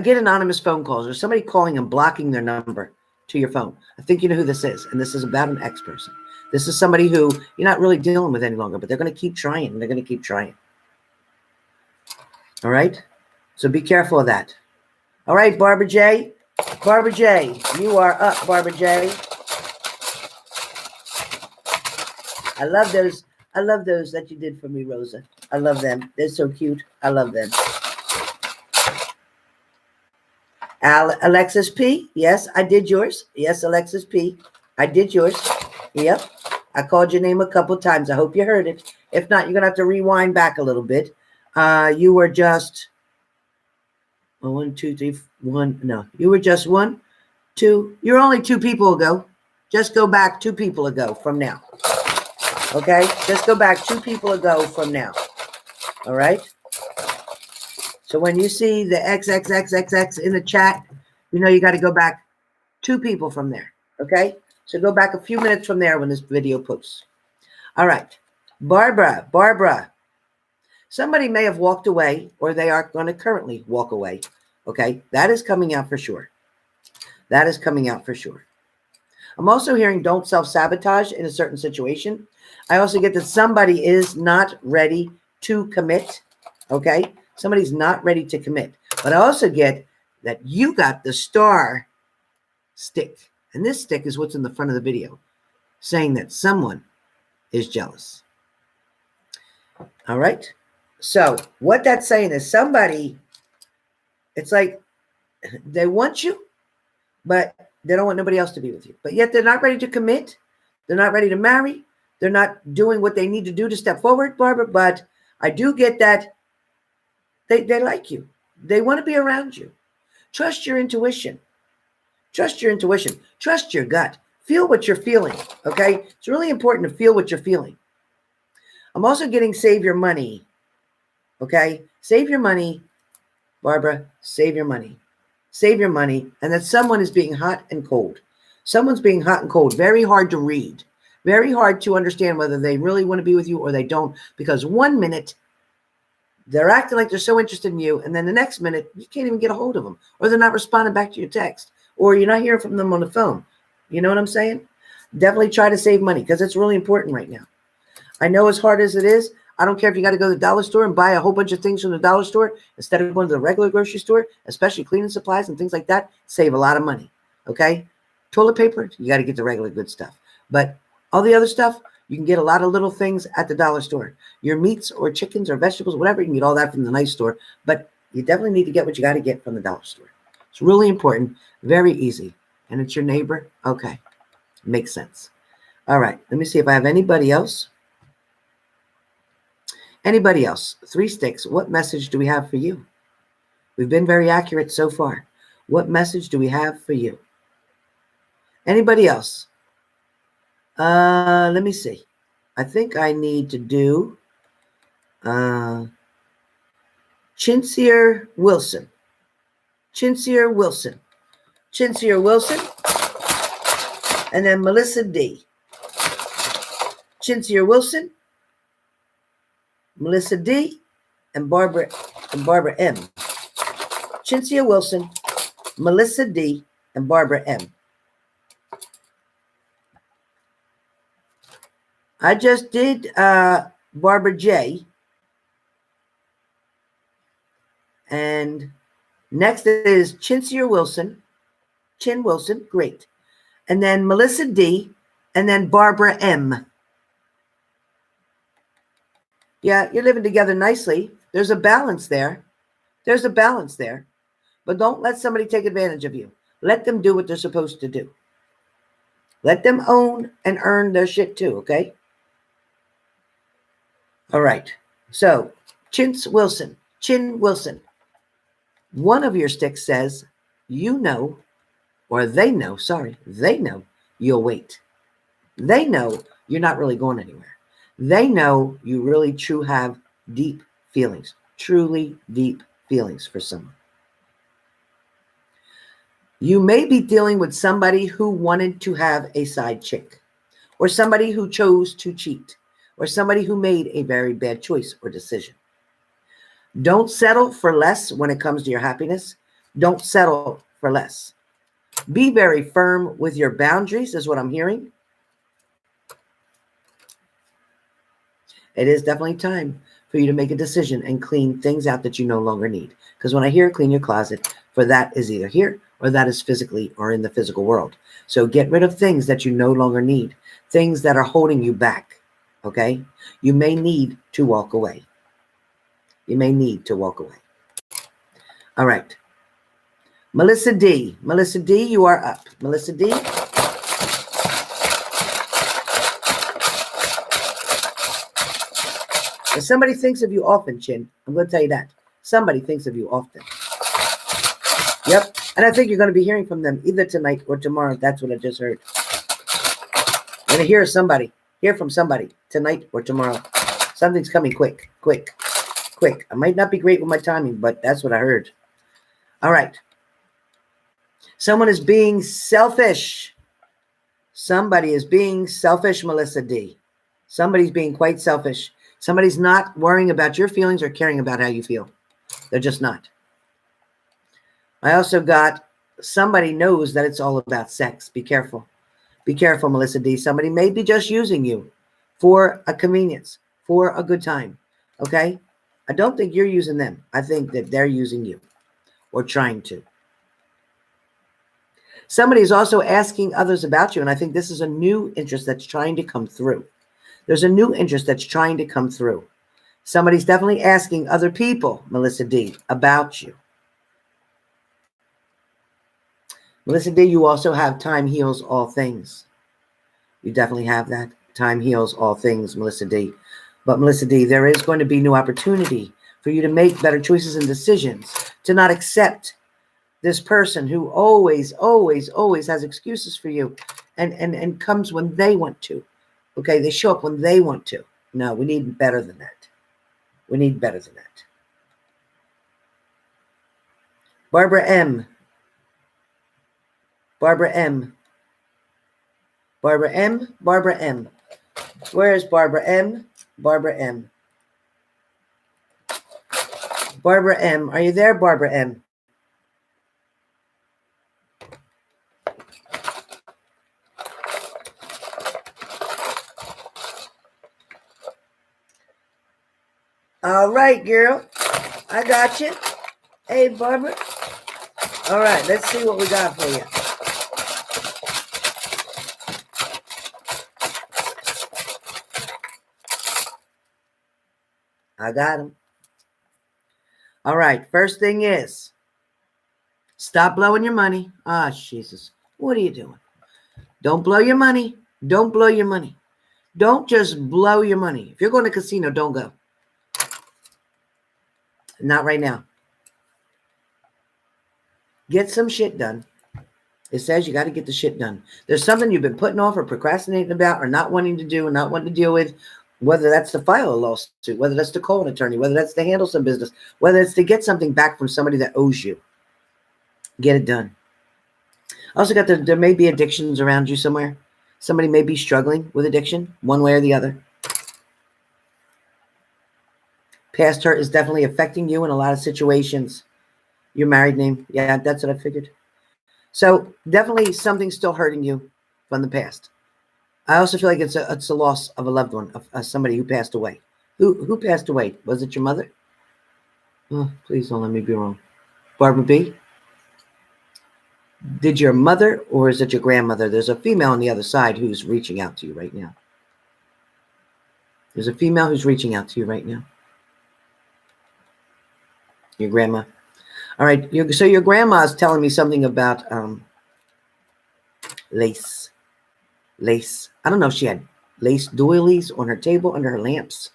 get anonymous phone calls or somebody calling and blocking their number to your phone. I think you know who this is, and this is about an ex-person. This is somebody who you're not really dealing with any longer, but they're going to keep trying, and they're going to keep trying. All right? So be careful of that. All right, Barbara J. Barbara J, you are up, Barbara J. I love those that you did for me, Rosa. I love them. They're so cute. I love them. Alexis P. Yes, I did yours. Yes, Alexis P. I did yours. Yep. I called your name a couple times. I hope you heard it. If not, you're going to have to rewind back a little bit. You were just 1, 2, 3, 1. No, you were just 1, 2. You're only 2 people ago. Just go back 2 people ago from now. Okay? Just go back 2 people ago from now. All right? So when you see the XXXXX in the chat, you know you got to go back 2 people from there. Okay? So go back a few minutes from there when this video posts. All right. Barbara. Somebody may have walked away, or they are going to currently walk away. Okay? That is coming out for sure. That is coming out for sure. I'm also hearing don't self-sabotage in a certain situation. I also get that somebody is not ready to commit. Okay? Somebody's not ready to commit. But I also get that you got the star stick. And this stick is what's in the front of the video, saying that someone is jealous. All right? So what that's saying is somebody, it's like they want you, but they don't want nobody else to be with you. But yet they're not ready to commit. They're not ready to marry. They're not doing what they need to do to step forward, Barbara. But I do get that they like you. They want to be around you. Trust your intuition. Trust your intuition. Trust your gut. Feel what you're feeling, okay? It's really important to feel what you're feeling. I'm also getting save your money, okay? Save your money, Barbara. Save your money. Save your money. And that someone is being hot and cold. Someone's being hot and cold. Very hard to read. Very hard to understand whether they really want to be with you or they don't. Because 1 minute, they're acting like they're so interested in you. And then the next minute, you can't even get a hold of them. Or they're not responding back to your text. Or you're not hearing from them on the phone. You know what I'm saying? Definitely try to save money because it's really important right now. I know as hard as it is, I don't care if you got to go to the dollar store and buy a whole bunch of things from the dollar store instead of going to the regular grocery store, especially cleaning supplies and things like that. Save a lot of money, okay? Toilet paper, you got to get the regular good stuff. But all the other stuff, you can get a lot of little things at the dollar store. Your meats or chickens or vegetables, whatever, you can get all that from the nice store. But you definitely need to get what you got to get from the dollar store. It's really important, very easy. And it's your neighbor? Okay, makes sense. All right, let me see if I have anybody else. Anybody else? 3 sticks. What message do we have for you? We've been very accurate so far. What message do we have for you? Anybody else? Let me see. I think I need to do Chinsier Wilson. Chinsier Wilson. Chinsier Wilson. And then Melissa D. Chinsier Wilson, Melissa D, and Barbara M. Chinsia Wilson, Melissa D, and Barbara M. I just did Barbara J. And next is Chinsier Wilson. Chin Wilson, great. And then Melissa D. And then Barbara M. Yeah, you're living together nicely. There's a balance there. There's a balance there. But don't let somebody take advantage of you. Let them do what they're supposed to do. Let them own and earn their shit too, okay? All right. So, Chin Wilson. One of your sticks says, you know, or they know you'll wait. They know you're not really going anywhere. They know you really truly have deep feelings, truly deep feelings for someone. You may be dealing with somebody who wanted to have a side chick, or somebody who chose to cheat, or somebody who made a very bad choice or decision. Don't settle for less when it comes to your happiness. Don't settle for less. Be very firm with your boundaries, is what I'm hearing. It is definitely time for you to make a decision and clean things out that you no longer need. Because when I hear clean your closet, for that is either here or that is physically or in the physical world. So get rid of things that you no longer need, things that are holding you back, okay? You may need to walk away. You may need to walk away. All right. Melissa D. Melissa D, you are up. Melissa D. If somebody thinks of you often, Chin, I'm going to tell you that. Somebody thinks of you often. Yep. And I think you're going to be hearing from them either tonight or tomorrow. That's what I just heard. I'm going to hear from somebody tonight or tomorrow. Something's coming quick. I might not be great with my timing, but that's what I heard. All right. Someone is being selfish. Somebody is being selfish, Melissa D. Somebody's being quite selfish. Somebody's not worrying about your feelings or caring about how you feel. They're just not. I also got somebody knows that it's all about sex. Be careful. Be careful, Melissa D. Somebody may be just using you for a convenience, for a good time. Okay? I don't think you're using them. I think that they're using you or trying to. Somebody is also asking others about you, and I think this is a new interest that's trying to come through. There's a new interest that's trying to come through. Somebody's definitely asking other people, Melissa D, about you. Melissa D, you also have time heals all things. You definitely have that. Time heals all things, Melissa D. But Melissa D, there is going to be new opportunity for you to make better choices and decisions, to not accept this person who always has excuses for you and comes when they want to. Okay, they show up when they want to. No, we need better than that. We need better than that. Barbara M. Barbara M. Barbara M. Barbara M. Where is Barbara M? Barbara M. Barbara M. Are you there, Barbara M? All right, girl. I got you. Hey, Barbara. All right, let's see what we got for you. I got him. All right, first thing is, stop blowing your money. Ah, Jesus. What are you doing? Don't blow your money. Don't blow your money. Don't just blow your money. If you're going to casino, don't go. Not right now. Get some shit done. It says you got to get the shit done. There's something you've been putting off or procrastinating about or not wanting to do and not wanting to deal with, whether that's to file a lawsuit, whether that's to call an attorney, whether that's to handle some business, whether it's to get something back from somebody that owes you. Get it done. Also got there may be addictions around you somewhere. Somebody may be struggling with addiction, one way or the other. Past hurt is definitely affecting you in a lot of situations. Your married name. Yeah, that's what I figured. So definitely something still hurting you from the past. I also feel like it's a loss of a loved one, of somebody who passed away. Who passed away? Was it your mother? Oh, please don't let me be wrong. Barbara B, did your mother or is it your grandmother? There's a female on the other side who's reaching out to you right now. There's a female who's reaching out to you right now. Your grandma. All right. So your grandma is telling me something about lace. Lace. I don't know if she had lace doilies on her table under her lamps.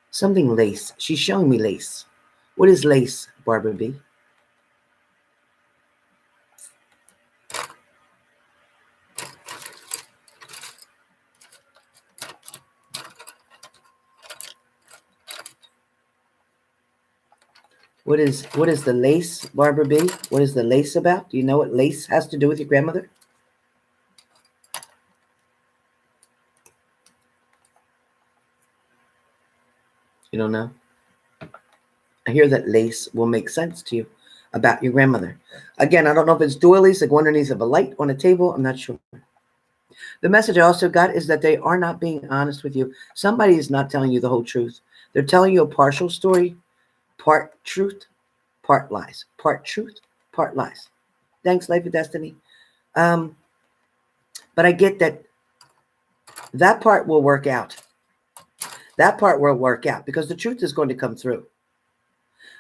Something lace. She's showing me lace. What is lace, Barbara B? What is the lace, Barbara B? What is the lace about? Do you know what lace has to do with your grandmother? You don't know? I hear that lace will make sense to you about your grandmother. Again, I don't know if it's doilies, like underneath of a light on a table. I'm not sure. The message I also got is that they are not being honest with you. Somebody is not telling you the whole truth. They're telling you a partial story, part truth, part lies. Part truth, part lies. Thanks, Life of Destiny. But I get that part will work out. That part will work out because the truth is going to come through.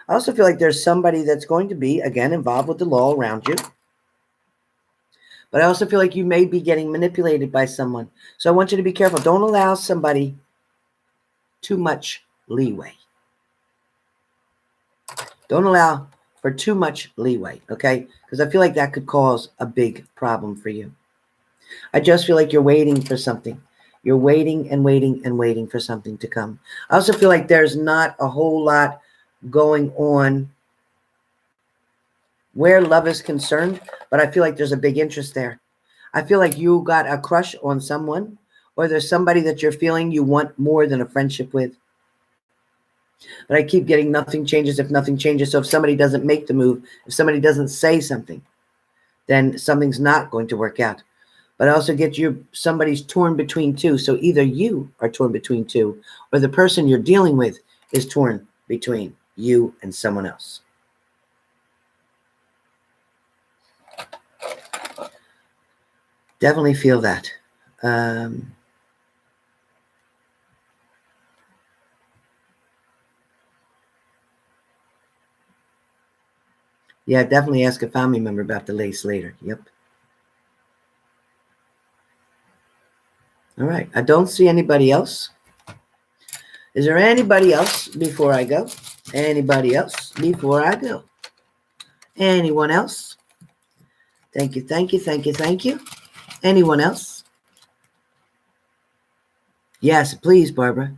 I also feel like there's somebody that's going to be, again, involved with the law around you. But I also feel like you may be getting manipulated by someone. So I want you to be careful. Don't allow somebody too much leeway. Don't allow for too much leeway, okay? Because I feel like that could cause a big problem for you. I just feel like you're waiting for something. You're waiting and waiting and waiting for something to come. I also feel like there's not a whole lot going on where love is concerned, but I feel like there's a big interest there. I feel like you got a crush on someone, or there's somebody that you're feeling you want more than a friendship with. But I keep getting nothing changes if nothing changes. So if somebody doesn't make the move, if somebody doesn't say something, then something's not going to work out. But I also get somebody's torn between two. So either you are torn between two, or the person you're dealing with is torn between you and someone else. Definitely feel that. Yeah, definitely ask a family member about the lace later. Yep. All right. I don't see anybody else. Is there anybody else before I go? Anybody else before I go? Anyone else? Thank you, thank you, thank you, thank you. Anyone else? Yes, please, Barbara.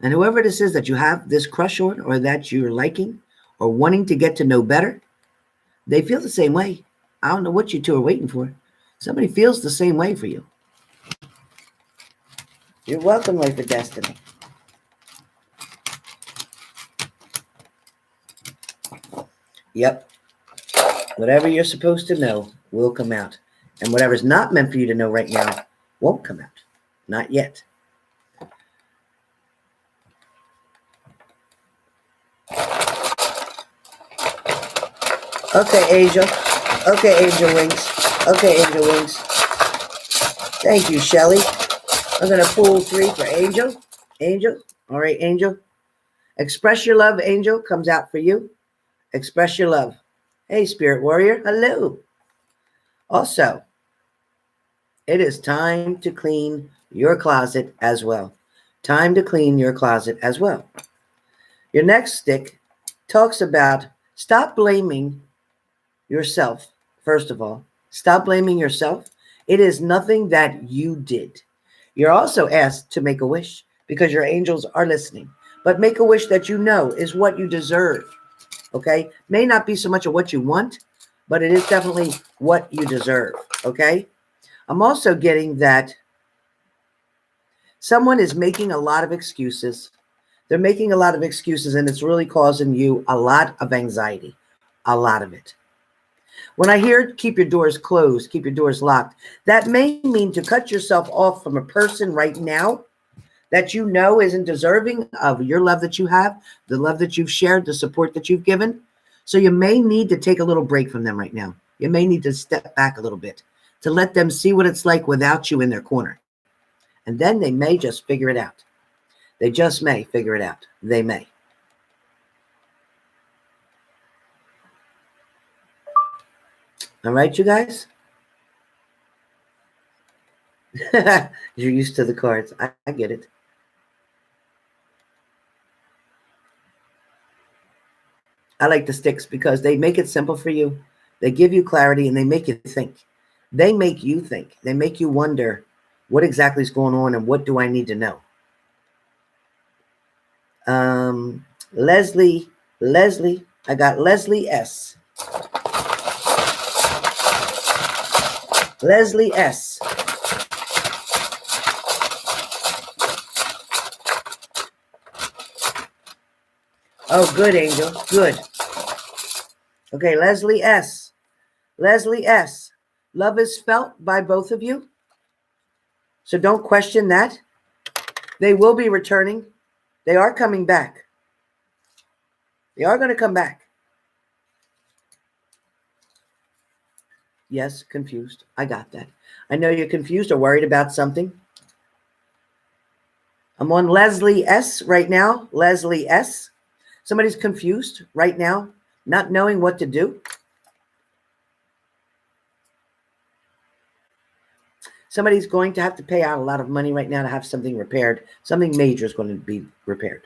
And whoever this is that you have this crush on, or that you're liking or wanting to get to know better, they feel the same way. I don't know what you two are waiting for. Somebody feels the same way for you. You're welcome, Life of Destiny. Yep. Whatever you're supposed to know will come out. And whatever's not meant for you to know right now won't come out. Not yet. Okay, Angel. Okay, Angel Wings. Okay, Angel Wings. Thank you, Shelley. I'm going to pull 3 for Angel. Angel. All right, Angel. Express your love, Angel. Comes out for you. Express your love. Hey, Spirit Warrior. Hello. Also, it is time to clean your closet as well. Time to clean your closet as well. Your next stick talks about stop blaming yourself. First of all, stop blaming yourself. It is nothing that you did. You're also asked to make a wish because your angels are listening. But make a wish that you know is what you deserve. Okay? May not be so much of what you want, but it is definitely what you deserve. Okay? I'm also getting that someone is making a lot of excuses. They're making a lot of excuses, and it's really causing you a lot of anxiety. A lot of it. When I hear keep your doors closed, keep your doors locked, that may mean to cut yourself off from a person right now that you know isn't deserving of your love that you have, the love that you've shared, the support that you've given. So you may need to take a little break from them right now. You may need to step back a little bit to let them see what it's like without you in their corner. And then they may just figure it out. They just may figure it out. They may. All right, you guys? You're used to the cards. I get it. I like the sticks because they make it simple for you. They give you clarity and they make you think. They make you think. They make you wonder what exactly is going on and what do I need to know? Leslie, I got Leslie S. Leslie S. Oh, good, Angel. Good. Okay, Leslie S. Leslie S. Love is felt by both of you. So don't question that. They will be returning. They are coming back. They are going to come back. Yes, confused. I got that. I know you're confused or worried about something. I'm on Leslie S right now. Leslie S. Somebody's confused right now, not knowing what to do. Somebody's going to have to pay out a lot of money right now to have something repaired. Something major is going to be repaired.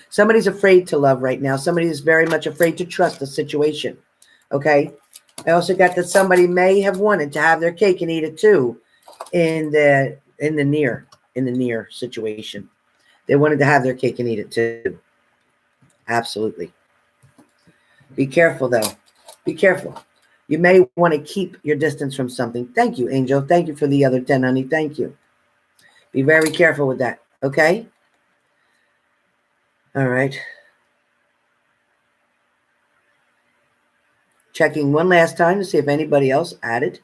Somebody's afraid to love right now. Somebody is very much afraid to trust the situation. Okay. I also got that somebody may have wanted to have their cake and eat it too in the near situation. They wanted to have their cake and eat it too. Absolutely. Be careful though. Be careful. You may want to keep your distance from something. Thank you, Angel. Thank you for the other 10, honey. Thank you. Be very careful with that. Okay? All right. Checking one last time to see if anybody else added.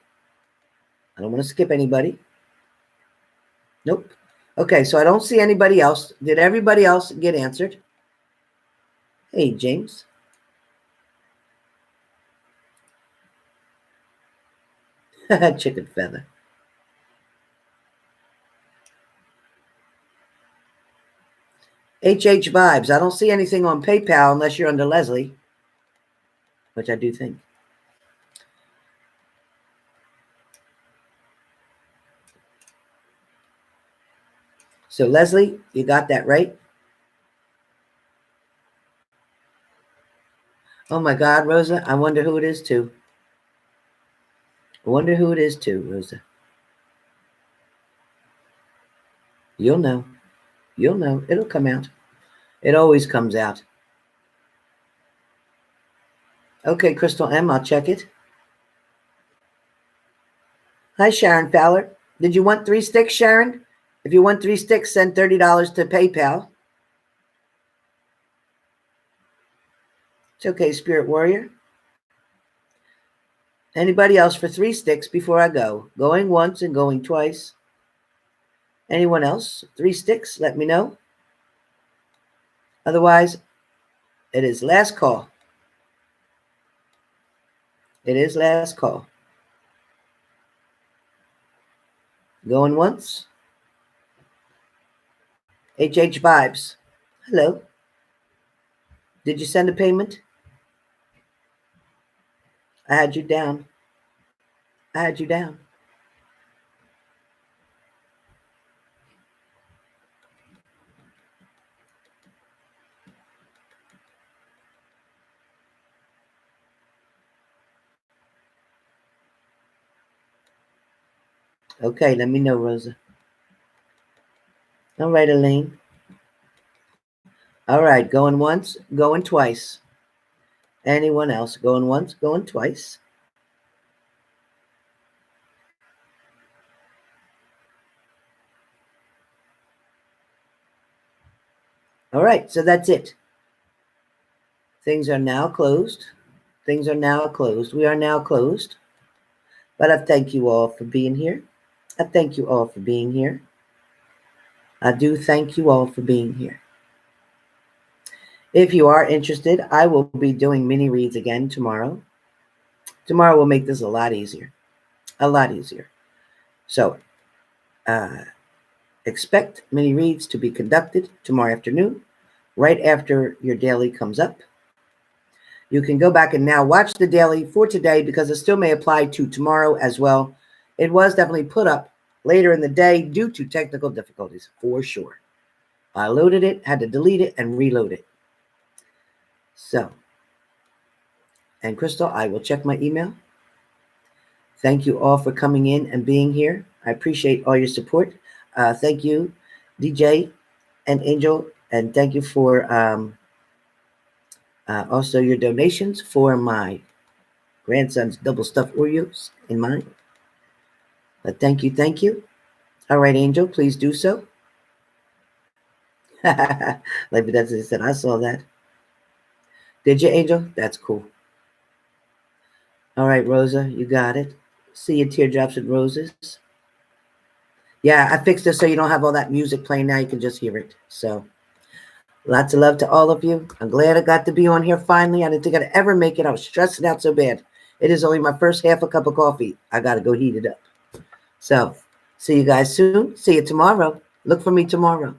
I don't want to skip anybody. Nope. Okay, so I don't see anybody else. Did everybody else get answered? Hey, James. Chicken feather. HH Vibes. I don't see anything on PayPal unless you're under Leslie, which I do think. So, Leslie, you got that right? Oh, my God, Rosa. I wonder who it is, too. I wonder who it is, too, Rosa. You'll know. You'll know. It'll come out. It always comes out. Okay, Crystal M, I'll check it. Hi, Sharon Fowler. Did you want 3 sticks, Sharon? If you want 3 sticks, send $30 to PayPal. It's okay, Spirit Warrior. Anybody else for 3 sticks before I go? Going once and going twice. Anyone else? 3 sticks, let me know. Otherwise, it is last call. It is last call. Going once. HH Vibes. Hello. Did you send a payment? I had you down. I had you down. Okay, let me know, Rosa. All right, Elaine. All right, going once, going twice. Anyone else? Going once, going twice. All right, so that's it. Things are now closed. Things are now closed. We are now closed. But I thank you all for being here. I thank you all for being here. I do thank you all for being here. If you are interested, I will be doing mini reads again tomorrow. Tomorrow will make this a lot easier. A lot easier. So, expect mini reads to be conducted tomorrow afternoon, right after your daily comes up. You can go back and now watch the daily for today because it still may apply to tomorrow as well. It was definitely put up later in the day due to technical difficulties, for sure. I loaded it, had to delete it, and reload it. So, and Crystal, I will check my email. Thank you all for coming in and being here. I appreciate all your support. Thank you, DJ and Angel, and thank you for also your donations for my grandson's double stuffed Oreos in mine. But thank you, thank you. All right, Angel, please do so. Like that's what I said. I saw that. Did you, Angel? That's cool. All right, Rosa, you got it. See your teardrops and roses. Yeah, I fixed it so you don't have all that music playing now. You can just hear it. So lots of love to all of you. I'm glad I got to be on here finally. I didn't think I'd ever make it. I was stressing out so bad. It is only my first half a cup of coffee. I got to go heat it up. So see you guys soon. See you tomorrow. Look for me tomorrow.